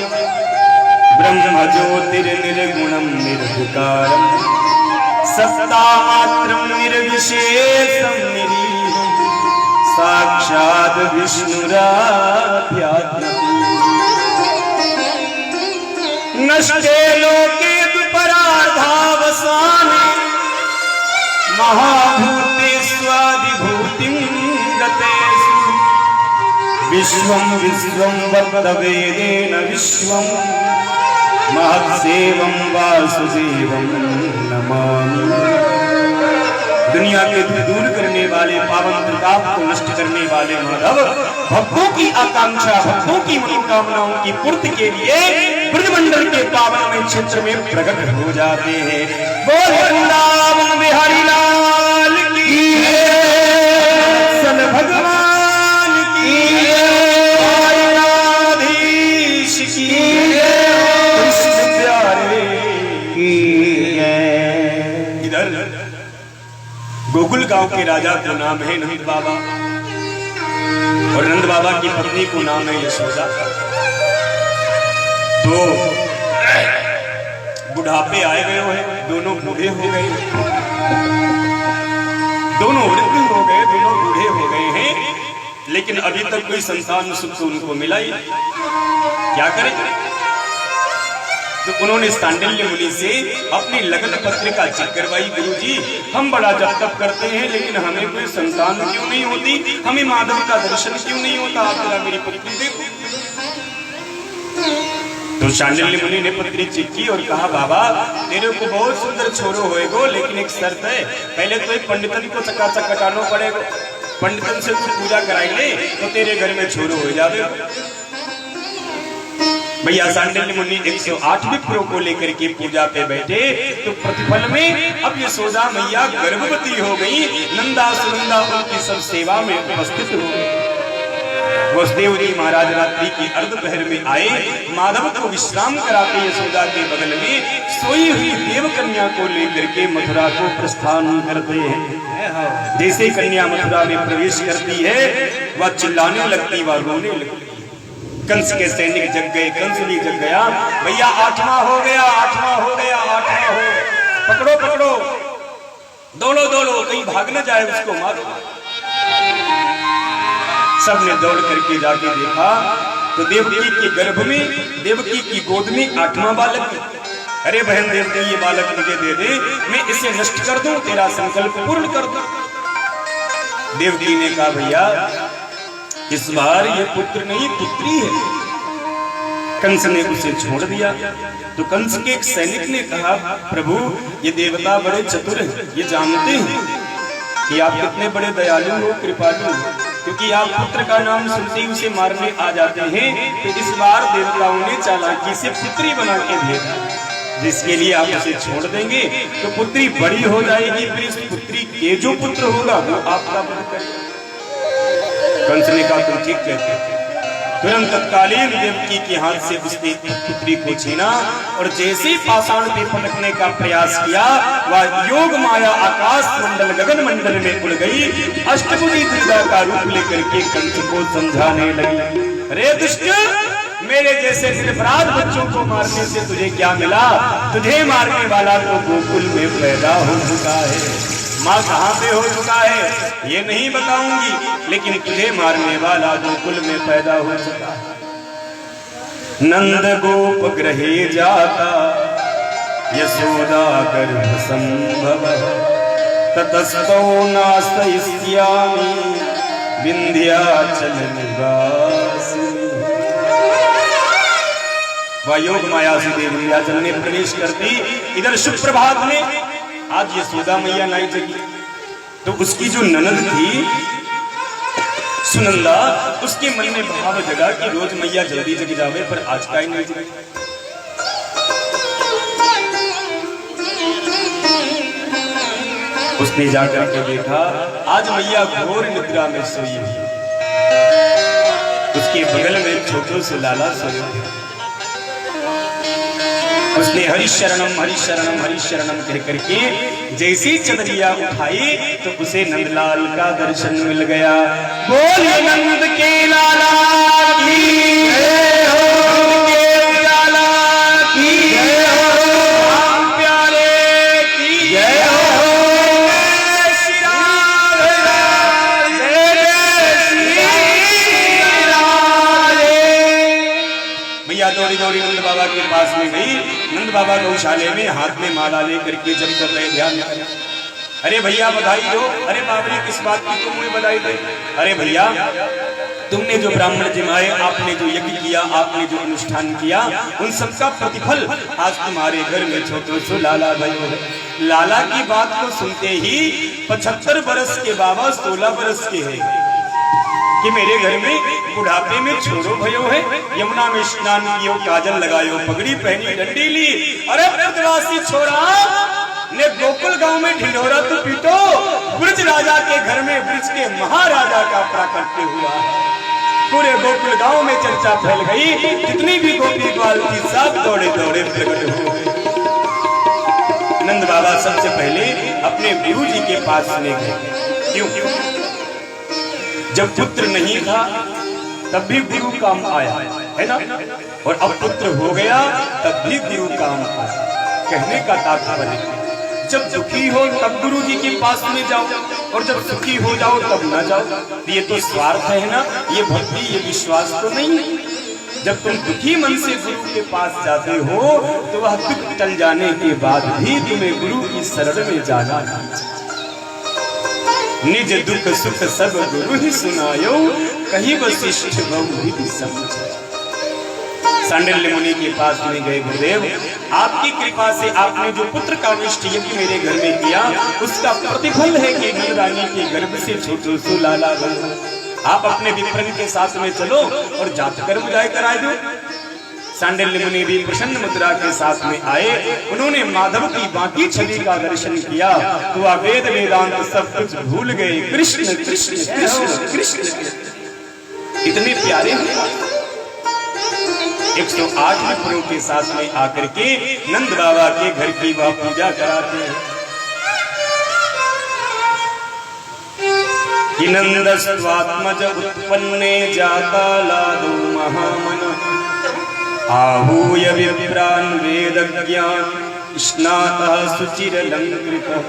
ब्रह्म ज्योतिर्निर्गुणं निर्विकारं सत्तामात्रं निर्विशेषं निरीहं साक्षात् विष्णुराध्यात्मम्। नष्टे लोके विपराधावसाने महाभूतेष्वादिभूतिं गतेषु विश्वं विश्वं वक्तवेदेन विश्वं महत्सेवं वासुदेवं नमामि। दुनिया के दूर करने वाले, पावन प्रताप को नष्ट करने वाले माधव भक्तों की आकांक्षा, भक्तों की मनोकामनाओं की पूर्ति के लिए ब्रजमंडल के पावन क्षेत्र में प्रकट हो जाते हैं। बोले वृंदावन बिहारी लाल की, सन भगवान की, नाधीश की, कृष्ण प्यारे की। इधर गोकुल गांव के राजा का नाम है नंद बाबा, और नंद बाबा की पत्नी को नाम है यशोदा। तो बुढ़ापे आए गए हैं, दोनों बूढ़े हो गए, दोनों वृद्ध हो गए, दोनों बूढ़े हो गए हैं, लेकिन अभी तक कोई संतान सुख तो उनको मिला ही। क्या करें? तो उन्होंने सांडिल्य मुनि से अपनी लगन पत्रिका चेक करवाई। गुरुजी, हम बड़ा जप तप करते हैं, लेकिन हमें कोई संतान क्यों नहीं होती, हमें माधव का दर्शन क्यों नहीं होता, आप जरा मेरी पत्नी देखो। तो सांडिल्य मुनि ने पत्री चेक की और कहा, बाबा तेरे को बहुत सुंदर छोरो होएगो, लेकिन एक शर्त है, पहले तो एक पंडितन को चकाचक कटाना पड़ेगा, पंडितन से तू पूजा कराई ले तो तेरे घर में छोरो हो जावे। भैया सांडिल्य मुनि 108 विप्रों को लेकर के पूजा पे बैठे, तो प्रतिफल में अब यशोदा मैया गर्भवती हो गई। नंदा सुनंदा उनकी सब सेवा में उपस्थित हो गए। वसुदेव जी महाराज रात्रि की अर्धपहर में आए, माधव को विश्राम कराते यशोदा के बगल में सोई हुई देव कन्या को लेकर के मथुरा को प्रस्थान करते हैं। जैसे कन्या मथुरा में प्रवेश करती है, वह चिल्लाने लगती, वह रोने लगती। कंस के सैनिक जग गए, कंस भी जग गया। भैया 8वां हो गया, 8वां हो गया, 8वां हो, पकड़ो पकड़ो, दौड़ो दौड़ो, कहीं भाग न जाए, उसको मारो। सबने दौड़ करके जाके देखा तो देवकी के गर्भ में, देवकी की गोद में 8वां बालक। अरे बहन देवकी, ये बालक मुझे दे दे, मैं इसे नष्ट कर दूं, तेरा संकल्प पूर्ण कर दूं। देवकी ने कहा, भैया इस बार ये पुत्र नहीं पुत्री है। कंस ने उसे छोड़ दिया। तो कंस के एक सैनिक ने कहा, प्रभु ये देवता बड़े चतुर हैं, ये जानते हैं कि आप कितने बड़े दयालु हो, कृपालु हो, क्योंकि आप पुत्र का नाम सुनते ही उसे मारने आ जाते हैं। तो इस बार देवताओं ने चालाकी से पुत्री बना के भेजा, जिसके लिए आप उसे छोड़ देंगे तो पुत्री बड़ी हो जाएगी, फिर इस पुत्री के जो पुत्र होगा वो आपका वध करेगा। कंस ने कहा, तुम ठीक कहते हो। तुरंत तत्कालीन देवकी के हाथ से उसने पुत्री को छीना और जैसे पाषाण पे पटकने का प्रयास किया, वह योग माया आकाश मंडल गगन मंडल में उड़ गई। अष्टभुजी दुर्गा का रूप लेकर के कंस को समझाने लगी, अरे दुष्ट, मेरे जैसे निरपराध बच्चों को मारने से तुझे क्या मिला? तुझे मारने वाला तो गोकुल में पैदा हो चुका है। माँ कहाँ पे हो चुका है ये नहीं बताऊंगी, लेकिन तुझे मारने वाला गोकुल में पैदा हो चुका है। नंद गोप गृहे जाता यशोदा गर्भ संभव ततस्तो नास्तयिष्यामि विंध्याचल निवासिनी। वह योग माया से देवी विंध्याचल में प्रवेश करती। इधर सुप्रभात में आज यशोदा मैया नहीं जगी, तो उसकी जो ननद थी सुनंदा, उसके मन में भाव जगा कि रोज मैया जल्दी जग जावे, पर आज का ही नहीं जगी। उसने जाकर के देखा आज मैया घोर निद्रा में सोई हुई, उसके बगल में छोटो से लाला सोया। उसने हरिशरणम हरिशरणम हरिशरणम कह करके जैसी चदरिया उठाई तो उसे नंदलाल का दर्शन मिल गया। बोलिए नंद के लाला की जय हो, नंद के लाला की जय हो, राम प्यारे की जय हो। मैया दौड़ी दौड़ी नंद बाबा के पास में गई। नंद बाबा गौशाले में हाथ में माला लेकर के जब कर रहे ध्यान, अरे भैया बधाई दो। अरे बाबरी किस बात की तुम्हें बधाई दे? अरे भैया तुमने जो ब्राह्मण जिमाए, आपने जो यज्ञ किया, आपने जो अनुष्ठान किया, उन सबका प्रतिफल आज तुम्हारे घर में छोटो सो लाला भयो है। लाला की बात को सुनते ही 75 बरस के बाबा 16 बरस के हैं कि मेरे घर में बुढ़ापे में छोरो भयो है। यमुना में स्नान कियो, काजल लगायो, पगड़ी पहनी, डंडी ली। अरे ब्रजवासी छोरा ने गोकुल गांव में ढिढोरा तो पीटो। ब्रज राजा के घर में ब्रज के महाराजा का प्राकट्य हुआ। पूरे गोकुल गांव में चर्चा फैल गई। जितनी भी गोपी ग्वाल थी सब दौड़े दौड़े प्रकट हो गए। नंद बाबा सबसे पहले अपने गुरु जी के पास ले गए। क्यों? जब पुत्र नहीं था तब भी गुरु काम आया है ना, और अब पुत्र हो गया तब भी गुरु काम आया। कहने का तात्पर्य जब दुखी हो तब गुरु जी के पास में जाओ, और जब सुखी हो जाओ तब ना जाओ। ये तो स्वार्थ है ना, ये भक्ति, ये विश्वास तो नहीं। जब तुम दुखी मन से गुरु के पास जाते हो तो वह दुख टल जाने के बाद भी तुम्हें गुरु की शरण में जाना चाहिए। निज दुख सुख सब गुरु ही सुनायो, कहीं वशिष्ठ बहु समझ। सांडिल्य मुनि के पास में गए, गुरुदेव आपकी कृपा से आपने जो पुत्र का निष्ठ यज्ञ मेरे घर में किया, उसका प्रतिफल है कि नंद रानी के गर्भ से छोटो सो लाला बन। आप अपने विप्रन के साथ में चलो और जात कर्म जाय कराए दो। सांडिल्य मुनि भी प्रसन्न मुद्रा के साथ में आए। उन्होंने माधव की बाकी छवि का दर्शन किया तो वह वेद वेदांत सब कुछ भूल गए। कृष्ण कृष्ण कृष्ण कृष्ण इतने प्यारे हैं। 108 विप्रों के साथ में आकर के नंद बाबा के घर की वह पूजा कराते हैं कि नंदस्त्वात्मज उत्पन्ने जाता लादो महामन आहूय विप्रान् वेदज्ञान स्नातः शुचिरलंकृतः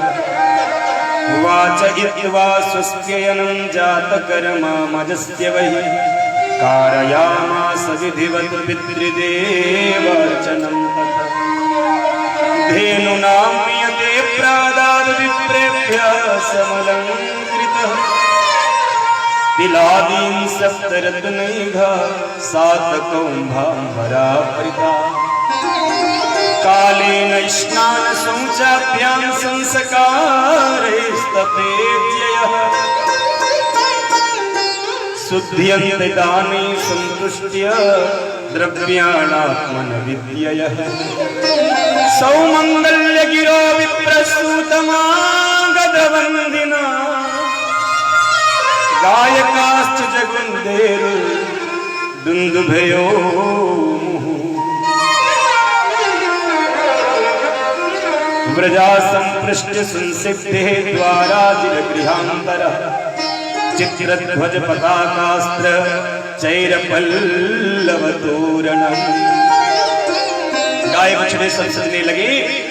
उवाच इत्वा स्वस्त्ययनं जातकर्ममजस्य वै कारयामास विधिवत् पितृदेवार्चनं तथा धेनुनां नियते प्रादाद् विप्रेभ्यः समलंकृतः तिलादीन् सप्तरत्नैघा सातकौम्भाम्बरा परिता कालेन स्नान शौचाभ्यां संस्कारैस्तपेत्ययः शुद्ध्यन्ते दाने सन्तुष्ट्य द्रव्याणात्मन विद्ययः सौमङ्गल्य गिरो विप्रसूतमागतवन्दिना गायकाश्च जगुन्देर दुन्दुभयो व्रजा संपृष्ट संसिद्धे द्वारा चिरगृहान्तरः चित्रध्वज पताकास्त्र चैरपल्लवतोरणम्। गाय बछड़े सब सजने लगे।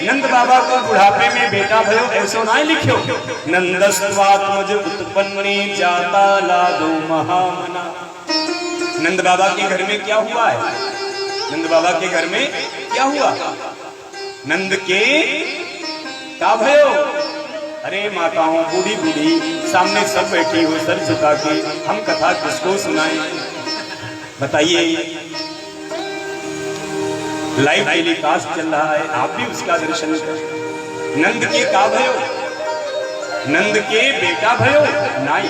नंद बाबा को बुढ़ापे में बेटा भयो ऐसो ना लिखो। नंदस्त्वात्मज उत्पन्ने जाता लादो महामना। नंद बाबा के घर में क्या हुआ है? नंद बाबा के घर में क्या हुआ? नंद के क्या भयो? अरे माताओं, बूढ़ी बूढ़ी सामने सब बैठी हो सर झुका के, हम कथा किसको सुनाएं? बताइए। लाइव टेलीकास्ट चल रहा है, आप भी उसका दर्शन करें। नंद के का भयो, नंद के बेटा भयो नाई,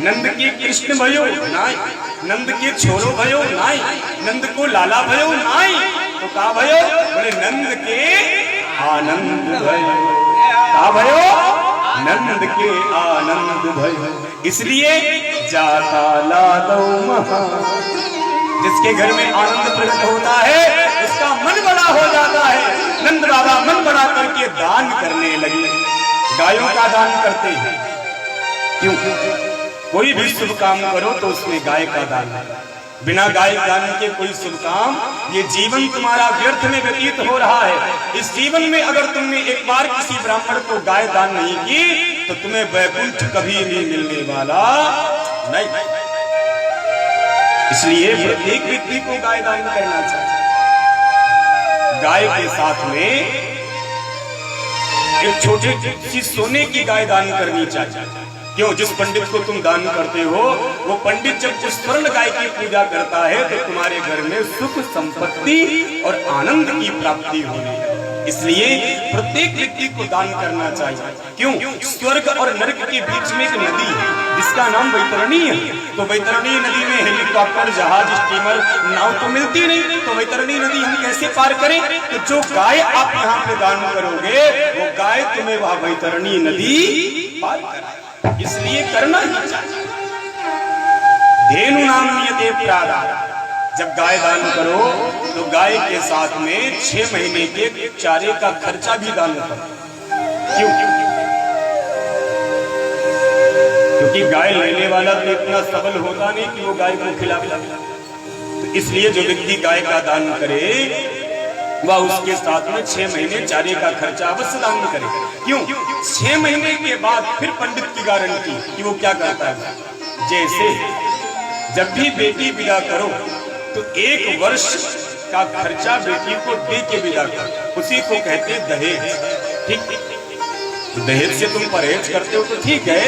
नंद के कृष्ण भयो नाई, नंद के छोरो भयो नाई, नंद को लाला भयो नाई, तो का भयो? बोले नंद के आनंद भयो। का भयो? नंद के आनंद भयो। इसलिए जाता लादो महा, जिसके घर में आनंद प्रकट होता है उसका मन बड़ा हो जाता है। नंद बाबा मन बड़ा करके दान करने लगे। गायों का दान करते हैं। क्यों? कोई भी शुभ काम करो तो उसमें गाय का दान। बिना गाय दान के कोई शुभ काम, ये जीवन तुम्हारा व्यर्थ में व्यतीत हो रहा है। इस जीवन में अगर तुमने एक बार किसी ब्राह्मण को गाय दान नहीं की तो तुम्हें वैकुंठ कभी भी मिलने वाला नहीं। इसलिए प्रत्येक व्यक्ति को गाय दान करना चाहिए। गाय के साथ में एक छोटी सी सोने की गाय दान करनी चाहिए। क्यों? जिस पंडित को तुम दान करते हो वो पंडित जब उस स्वर्ण गाय की पूजा करता है तो तुम्हारे घर में सुख संपत्ति और आनंद की प्राप्ति होगी। इसलिए प्रत्येक व्यक्ति को दान करना चाहिए। क्यों? स्वर्ग और नरक के बीच में एक नदी है जिसका नाम वैतरणी है। तो वैतरणी नदी में हेलीकॉप्टर, जहाज, स्टीमर, नाव तो मिलती नहीं, तो वैतरणी नदी हम कैसे पार करें? तो जो गाय आप यहाँ पे दान करोगे वो गाय तुम्हें वह वैतरणी नदी पार कराए। इसलिए करना ही चाहिए। धेनु नाम नियते प्रादान। जब गाय दान करो तो गाय के साथ में 6 महीने के चारे का खर्चा भी दान करो। क्यों? क्योंकि गाय लेने वाला तो इतना सबल होता नहीं कि वो गाय को खिला। तो इसलिए जो व्यक्ति गाय का दान करे वह उसके साथ में 6 महीने चारे का खर्चा अवश्य दान करे। क्यों? 6 महीने के बाद फिर पंडित की गारंटी कि वो क्या करता है। जैसे जब भी बेटी विदा करो तो 1 वर्ष का खर्चा बेटी को दे के विदा करो, उसी को कहते दहेज। ठीक? दहेज से तुम परहेज करते हो तो ठीक है,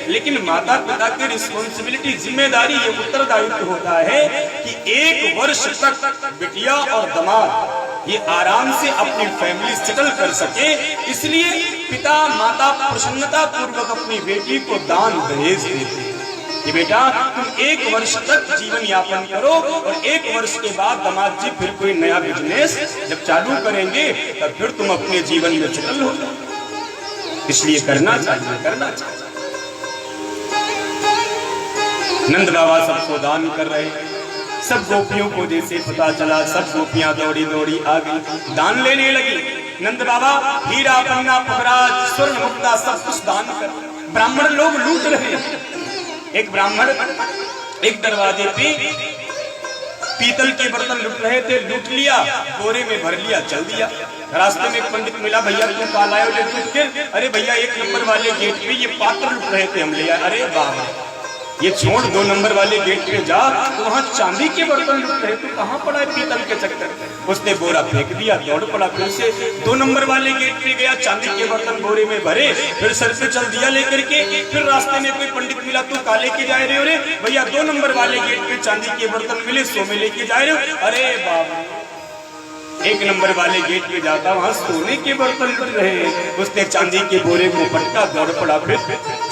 लेकिन माता पिता की रिस्पॉन्सिबिलिटी, जिम्मेदारी, ये उत्तरदायित्व होता है कि 1 वर्ष तक बिटिया और दामाद ये आराम से अपनी फैमिली सेटल कर सके। इसलिए पिता माता प्रसन्नता पूर्वक अपनी बेटी को दान दहेज देते हैं कि बेटा तुम 1 वर्ष तक जीवन यापन करो और 1 वर्ष के बाद दामाद जी फिर कोई नया बिजनेस जब चालू करेंगे तब फिर तुम अपने जीवन में सेटल हो। इसलिए करना चाहिए, करना चाहिए। नंद बाबा सबको दान कर रहे हैं। सब गोपियों को जैसे पता चला सब गोपियां दौड़ी दौड़ी आ गई, दान लेने लगी। नंद बाबा हीरा पन्ना पखराज स्वर्ण मुक्ता सब कुछ दान कर। ब्राह्मण लोग लूट रहे हैं। एक ब्राह्मण एक दरवाजे पे पीतल के बर्तन लूट रहे थे, लूट लिया, बोरे में भर लिया, चल दिया। रास्ते में एक पंडित मिला, भैया तुम काल आए हो लूट के? अरे भैया 1 नंबर वाले गेट पे ये पात्र लूट रहे थे, हम ले आए। अरे बाबा ये छोड़, 2 नंबर वाले गेट पे जा, तो वहाँ चांदी के बर्तन लूट रहे, तो कहाँ पड़ा है पीतल के चक्कर? उसने बोरा फेंक दिया, दौड़ पड़ा, फिर से 2 नंबर वाले गेट पे गया, चांदी के बर्तन बोरे में भरे, फिर सर पे चल दिया लेकर के। फिर रास्ते में कोई पंडित मिला, तू काले के जा रहे हो रे? भैया 2 नंबर वाले गेट पे चांदी के बर्तन मिले, 100 में लेके जा रहे हो? अरे बाबा 1 नंबर वाले गेट पे जाता, वहाँ सोने के बर्तन लूट रहे। उसने चांदी के बोरे को पटका, दौड़ पड़ा, फिर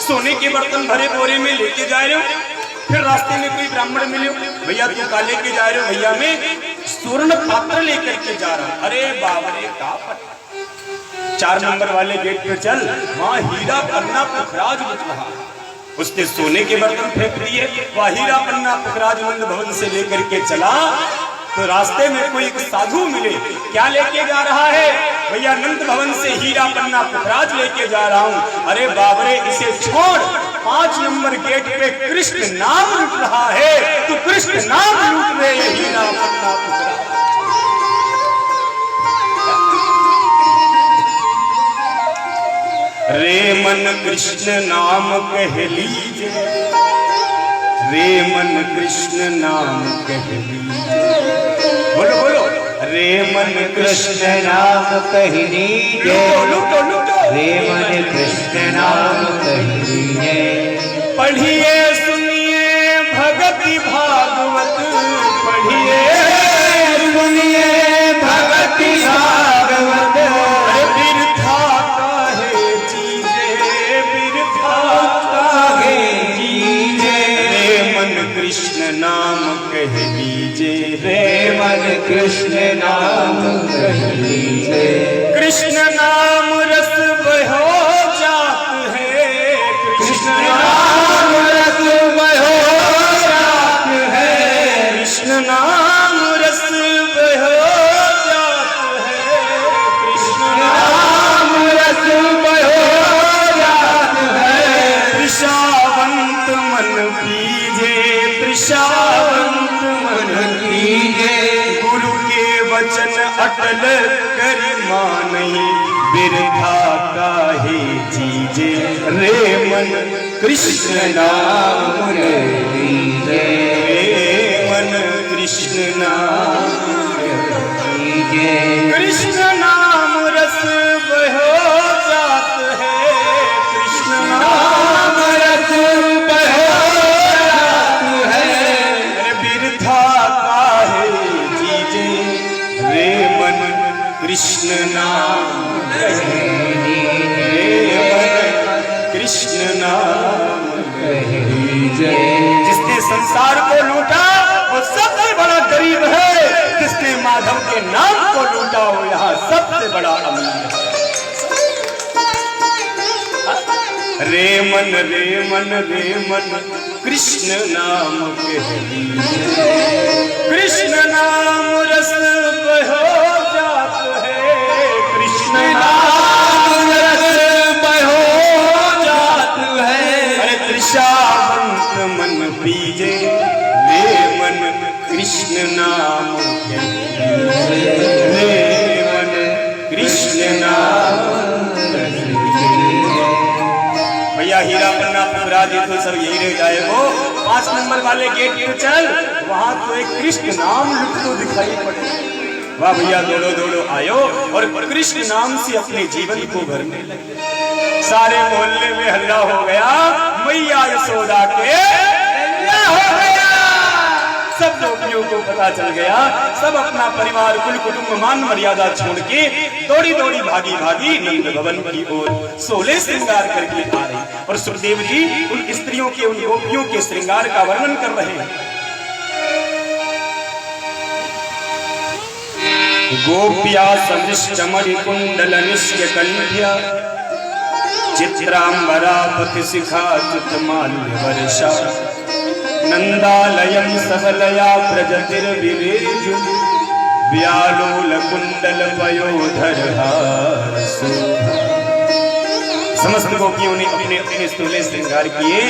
सोने के बर्तन भरे बोरे में लेके जा रहे हो। फिर रास्ते में कोई ब्राह्मण मिले, भैया तू काले के जा रहे हो? भैया मैं स्वर्ण पात्र लेकर के जा रहा हूँ। अरे बाबा रे का पता। 4 नंबर वाले गेट पे चल, वहाँ हीरा पन्ना पुखराज लूट रहा। उसने सोने के बर्तन फेंक दिए, वह हीरा पन्ना पुखराज नंद भवन से लेकर के चला। तो रास्ते में कोई एक साधु मिले, क्या लेके जा रहा है? भैया नंद भवन से हीरा पन्ना पुखराज लेके जा रहा हूँ। अरे बाबरे इसे छोड़, 5 नंबर गेट पे कृष्ण नाम लूट रहा है, तो कृष्ण नाम लूट रहे हीरा पन्ना पुखराज। रे मन कृष्ण नाम कह लीजिए, रे मन कृष्ण नाम कह लीजिए। बोलो बोलो, रे मन कृष्ण नाम कही लीजे रे मन कृष्ण नाम कही लीजे। पढ़िए सुनिए भगति भागवत, पढ़िए सुनिए भगति भागवत। बिरथा काहे चीजे, बिरथा काहे चीजे। रे मन कृष्ण नाम कह लीजे, रे मन कृष्ण नाम कही लीजे। कृष्ण नाम रस बहो जात है, कृष्ण नाम रस बहो जात है। कृष्ण नाम रस बहो जात है, कृष्ण नाम रस बहो जात है। तृषावंत मन पीजे, तृषावंत मन कीजे। गुरु के वचन अटल करि मानहि, बिरथा काहे चीजे। रे मन कृष्ण नाम कही लीजे रे मन कृष्ण नाम, लीजे। कृष्ण नाम रस बहो जात है, कृष्ण नाम रस बहो जात है। बिरथा काहे चीजे। रे मन कृष्ण नाम कही लीजे रे मन कृष्ण नाम। कही लीजे। जिसने संसार को लूटा वो सबसे बड़ा गरीब है, जिसने माधव के नाम को लूटा वो यहाँ सबसे बड़ा अमीर है। रे मन रे मन रे मन कृष्ण नाम कह लीजे, कृष्ण नाम रस बहो जात है, कृष्ण नाम रस बहो जात है। अरे तृषावंत मन पीजे, रे मन कृष्ण नाम कह लीजे, रे मन कृष्ण नाम। भैया हीरा पन्ना पुराजित तो सब यही रह जाए वो 5 नंबर वाले गेट पे चल, वहां तो एक कृष्ण नाम लिखो दिखाई पड़े। वाह भैया दौड़ो दौड़ो आयो और कृष्ण नाम से अपने जीवन को भरने लगे। सारे मोहल्ले में हल्ला हो गया, मैया यशोदा के क्या हो गया। सब गोपियों को पता चल गया, सब अपना परिवार कुल कुटुंब मान मर्यादा छोड़ के दौड़ी दौड़ी भागी भागी नंद भवन की ओर 16 श्रृंगार करके आ रही। और सुखदेव जी उन स्त्रियों के उन गोपियों के श्रृंगार का वर्णन कर रहे हैं। गोप्या समृष्टमणि कुंडल निष्य कंठ्या, चित्रांबरा पति शिखा चितमाल्य वर्षा, नंदालयम सबलया प्रजतिर्विवेज, व्यालोल कुंडल पयोधर हासु। समस्त गोपियों ने अपने अपने 16 श्रृंगार किए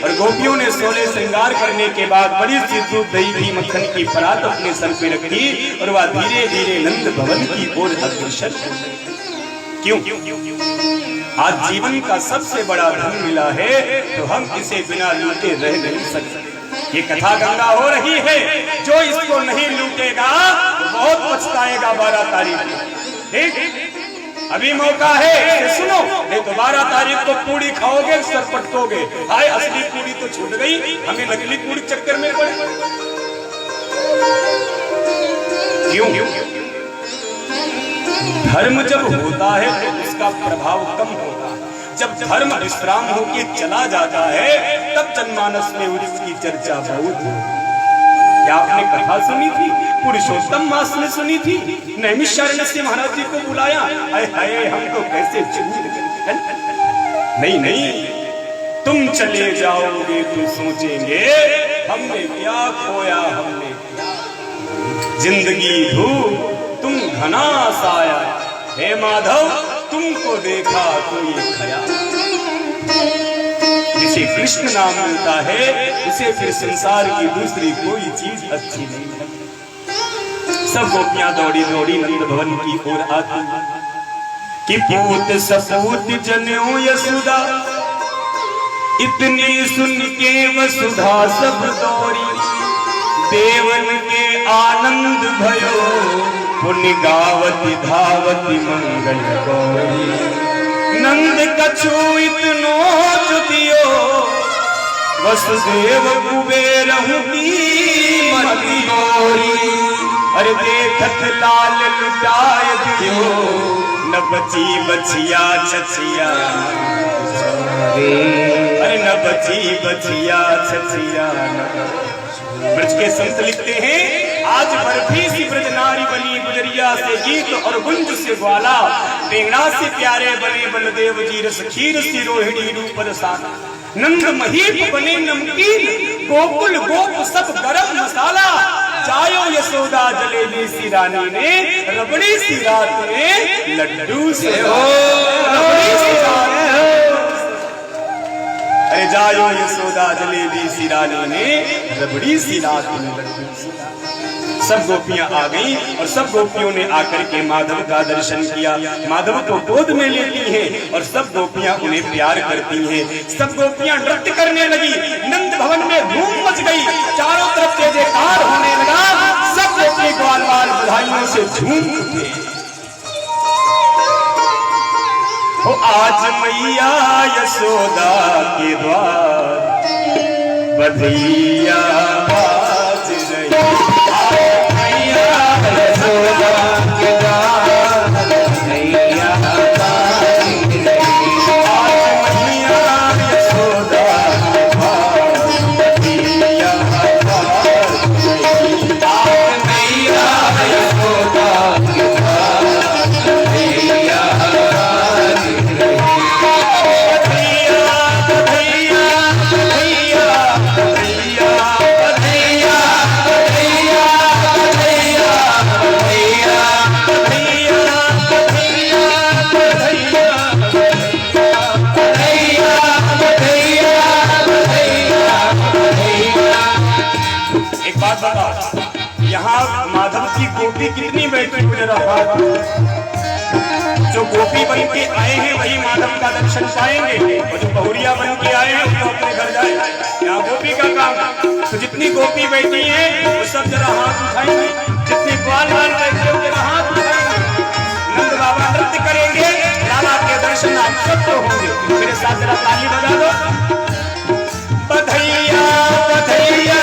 और गोपियों ने 16 श्रृंगार करने के बाद बड़ी सी दूध दही की मक्खन की परात अपने सर पे रखी और वह धीरे धीरे नंद भवन की ओर अग्रसर। क्यों? आज जीवन का सबसे बड़ा धन मिला है तो हम इसे बिना लूटे रह नहीं सकते। ये कथा गंगा हो रही है, जो इसको नहीं लूटेगा तो बहुत पछताएगा 12 तारीख को। ठीक, अभी मौका है, सुनो, नहीं तो 12 तारीख को पूरी खाओगे सर पटकोगे। हाय असली पूरी तो छूट गई, हमें नकली पूरी चक्कर में पड़े। क्यों? धर्म जब होता है तो उसका प्रभाव कम होता है। जब धर्म विश्राम होके चला जाता है तब जनमानस में उसकी चर्चा बहुत हो। क्या आपने कथा सुनी थी? पुरुषोत्तम मास ने सुनी थी? नैमिषारण्य से महाराज जी को बुलाया, हाय हाय हम तो कैसे चूक गए। नहीं नहीं, तुम चले जाओगे तो सोचेंगे हमने क्या खोया, हमने क्या। जिंदगी धूप तुम घना साया, हे माधव तुमको देखा तो ये खयाल। जिसे कृष्ण नाम मिलता है उसे फिर संसार की दूसरी कोई चीज अच्छी नहीं लगती। सब गोपियां दौड़ी दौड़ी नंद भवन की ओर आती कि पूत सपूत जनेऊ यशोदा, इतनी सुन के वसुधा सब दौड़ी, देवन के आनंद भयो पुण्य गावती धावती मंगल गौरी नंद कछु इतनो जुतियो वसुदेव कुबेर मती गौरी अरे देखत लाल लुटाय दियो न बची बचिया छछिया अरे न बची बचिया छछिया। ब्रज के संत लिखते हैं आज बर्फी सी ब्रज नारी बनी गुजरिया से गीत और गुंज से ग्वाला टेंगड़ा से प्यारे बने बलदेव जी रस खीर सी रोहिणी रूप रसाना नंद महीप बने नमकीन गोकुल गोप सब गरम मसाला चायो यशोदा जलेबी सी रानी ने रबड़ी सी रात में लड्डू से हो रबड़ी सी रात अरे जायो यशोदा जलेबी सी रानी ने रबड़ी सी रात में लड्डू सी सब गोपियां आ गईं और सब गोपियों ने आकर के माधव का दर्शन किया। माधव को गोद में लेती हैं और सब गोपियां उन्हें प्यार करती हैं। सब गोपियां नृत्य करने लगी। नंद भवन में धूम मच गई। चारों तरफ जय जयकार होने लगा। सब गोपी ग्वाल बाल बधाइयों से झूम उठे। हो आज मैया यशोदा के द्वार बधैया बाज रही। यहाँ माधव की गोपी कितनी बैठी हुई रहा। जो गोपी बन के आए हैं वही माधव का दर्शन पाएंगे और जो बहुरिया बन के आए हैं वो अपने घर जाए। यहाँ गोपी का काम। तो जितनी गोपी बैठी है वो सब जरा हाथ उठाएंगे। जितने ग्वाल बाल बैठे हो जरा हाथ उठाएंगे। नंद बाबा नृत्य करेंगे। लाला के दर्शन आप सबको होंगे। मेरे साथ जरा ताली बजा दो। बधैया बधैया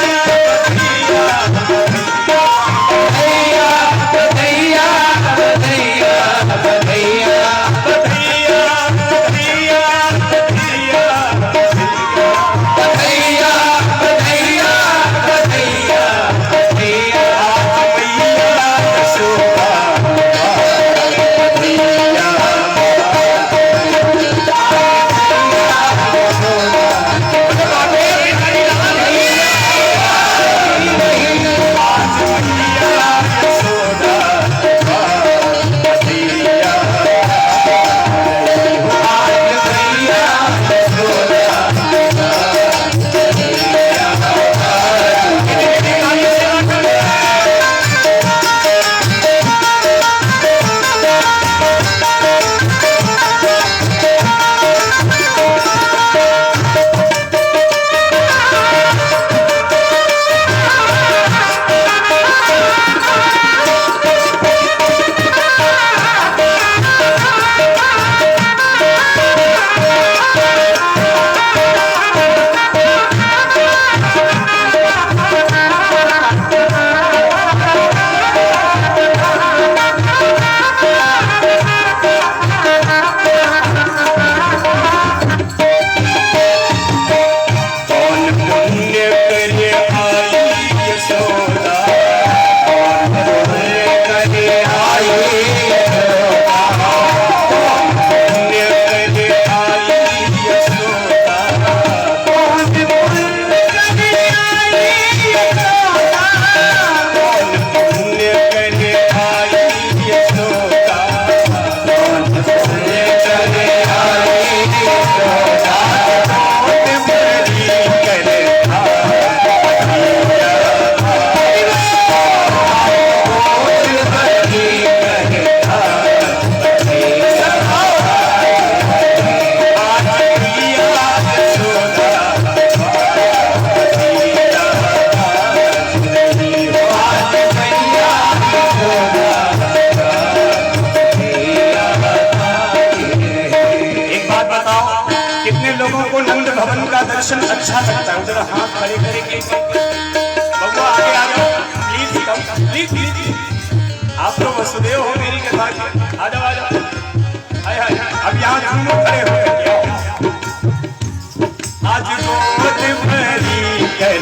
Oh दर्शन अच्छा लगता है। जरा हाथ खड़े करेंगे, बबुआ आगे आ जाओ प्लीज, कम प्लीज प्लीज। आप लोग वसुदेव हो मेरी कथा के, आ जाओ आ जाओ। हाय हाय, अब यहाँ दोनों खड़े हो गए। आज गोद भरी कर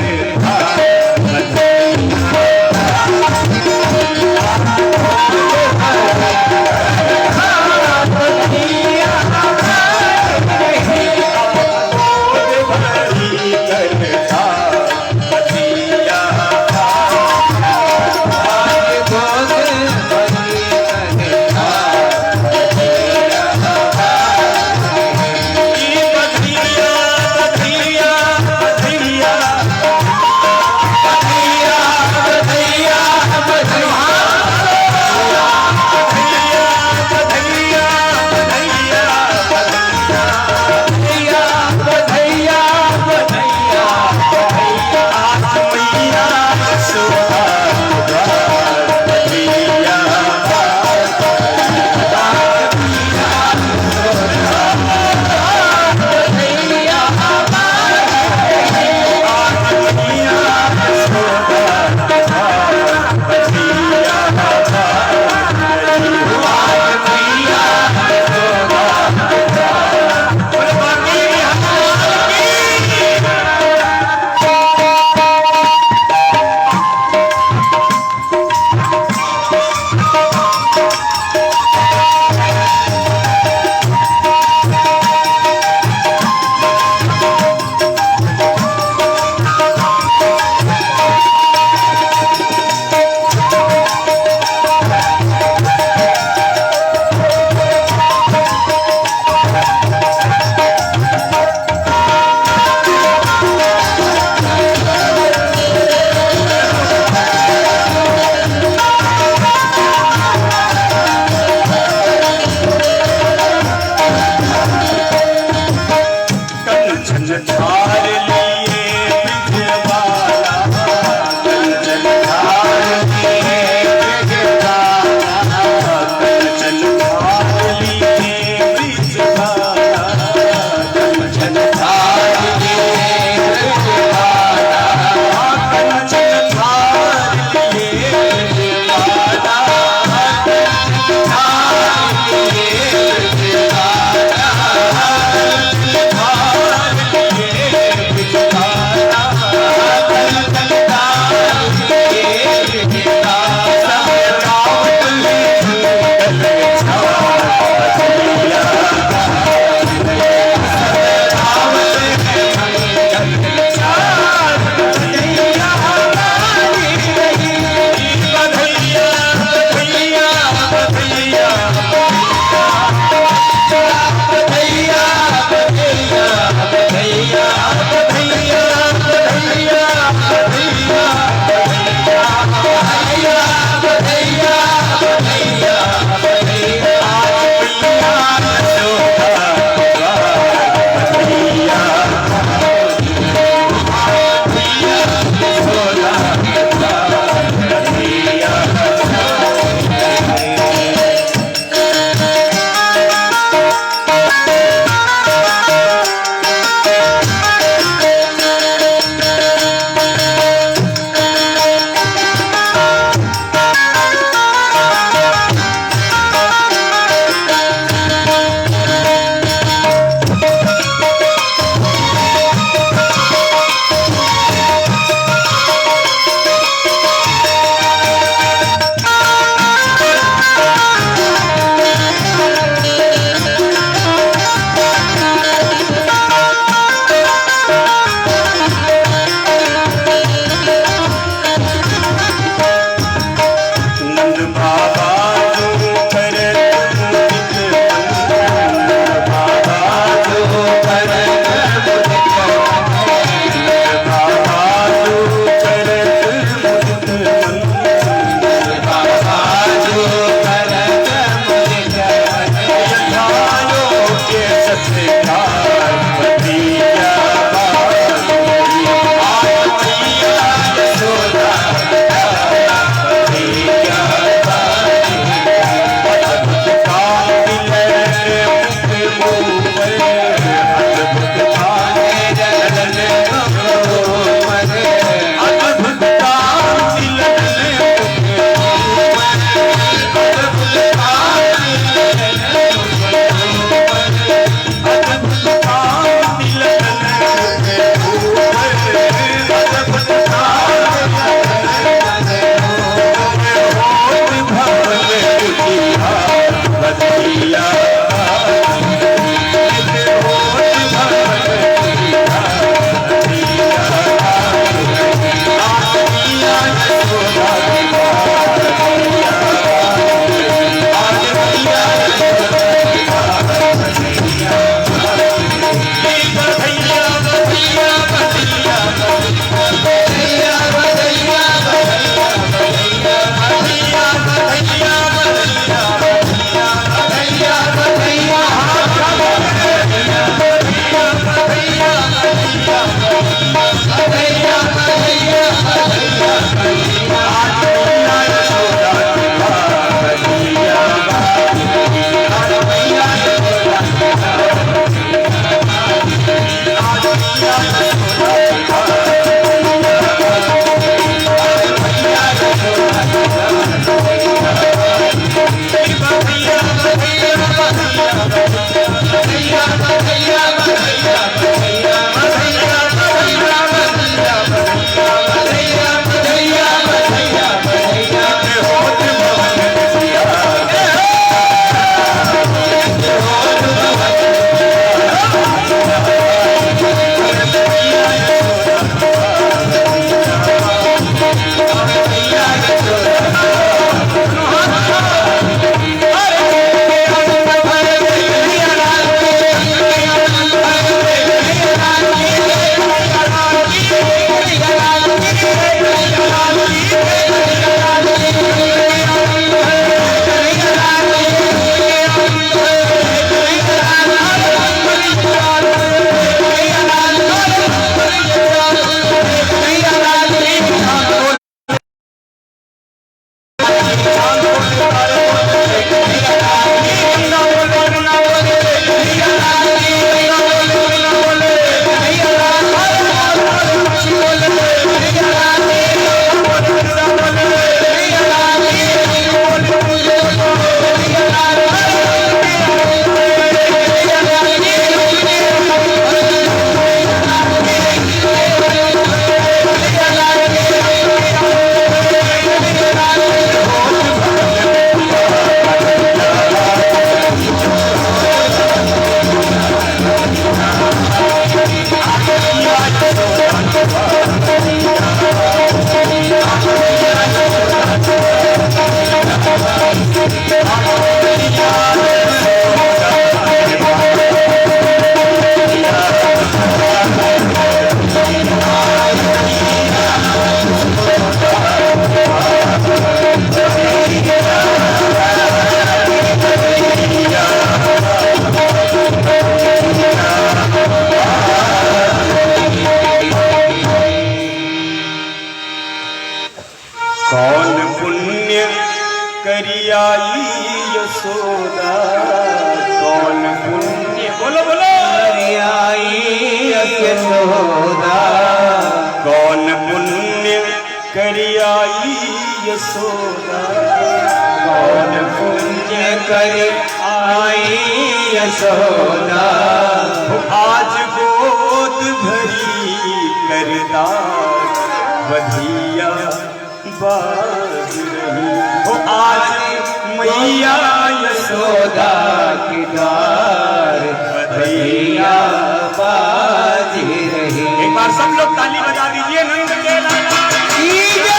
यशोदा। कौन पुण्य करे आई यशोदा। आज गोद भरी करता बधिया बाज रही हो। आज मैया यशोदा की द्वार बधिया बाज रही। एक बार सब लोग ताली बजा दीजिए नंद के लाला की जय।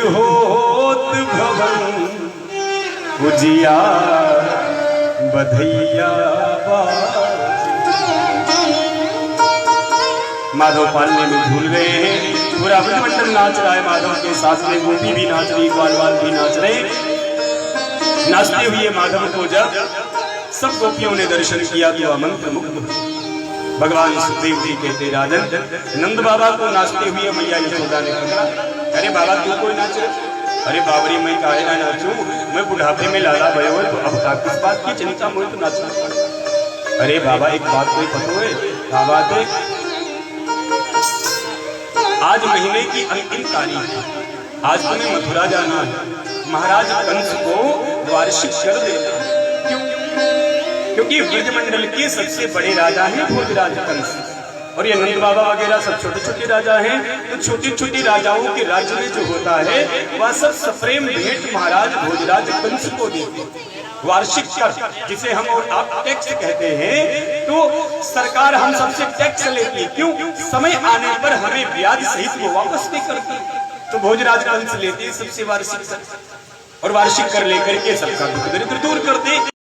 होत भवन उजिया बधैया माधव पालने में भूल गए हैं। पूरा ब्रजमंडल नाच रहा है माधव के साथ में। गोपी भी नाच रही, ग्वाल भी नाच रहे। नाचते हुए माधव को जब सब गोपियों ने दर्शन किया तो अमंत्र मुग्ध भगवान सुखदेव जी कहते राजन नंद बाबा को नाचते हुए मैया यशोदा ने कहा अरे बाबा तू कोई नाच रहे? अरे बाबरी मैं काहे ना नाचूं, मैं बुढ़ापे में लाला भयो है तो अब किस बात की चिंता, मुझे तो नाचना पड़ा। अरे बाबा एक बात कोई पता है? क्या बात है? आज महीने की अंतिम तारीख है, आज तुम्हें मथुरा जाना है। महाराज कंस को वार्षिक कर देना है। क्योंकि ब्रजमंडल के सबसे बड़े राजा हैं भोजराज कंस, और ये नंद बाबा वगैरह सब छोटे छोटे राजा हैं। तो छोटे छोटे राजाओं के राज्य में जो होता है वह सब सप्रेम भेंट महाराज भोजराज कंस को देते हैं। वार्षिक कर जिसे हम और आप टैक्स कहते हैं, तो सरकार हम सबसे टैक्स लेती है। क्यों? समय आने पर हमें ब्याज सहित वो वापस भी करती है। तो भोजराज कंस लेते सबसे वार्षिक कर, और वार्षिक कर लेकर के सबका दुख दरिद्र दूर करते।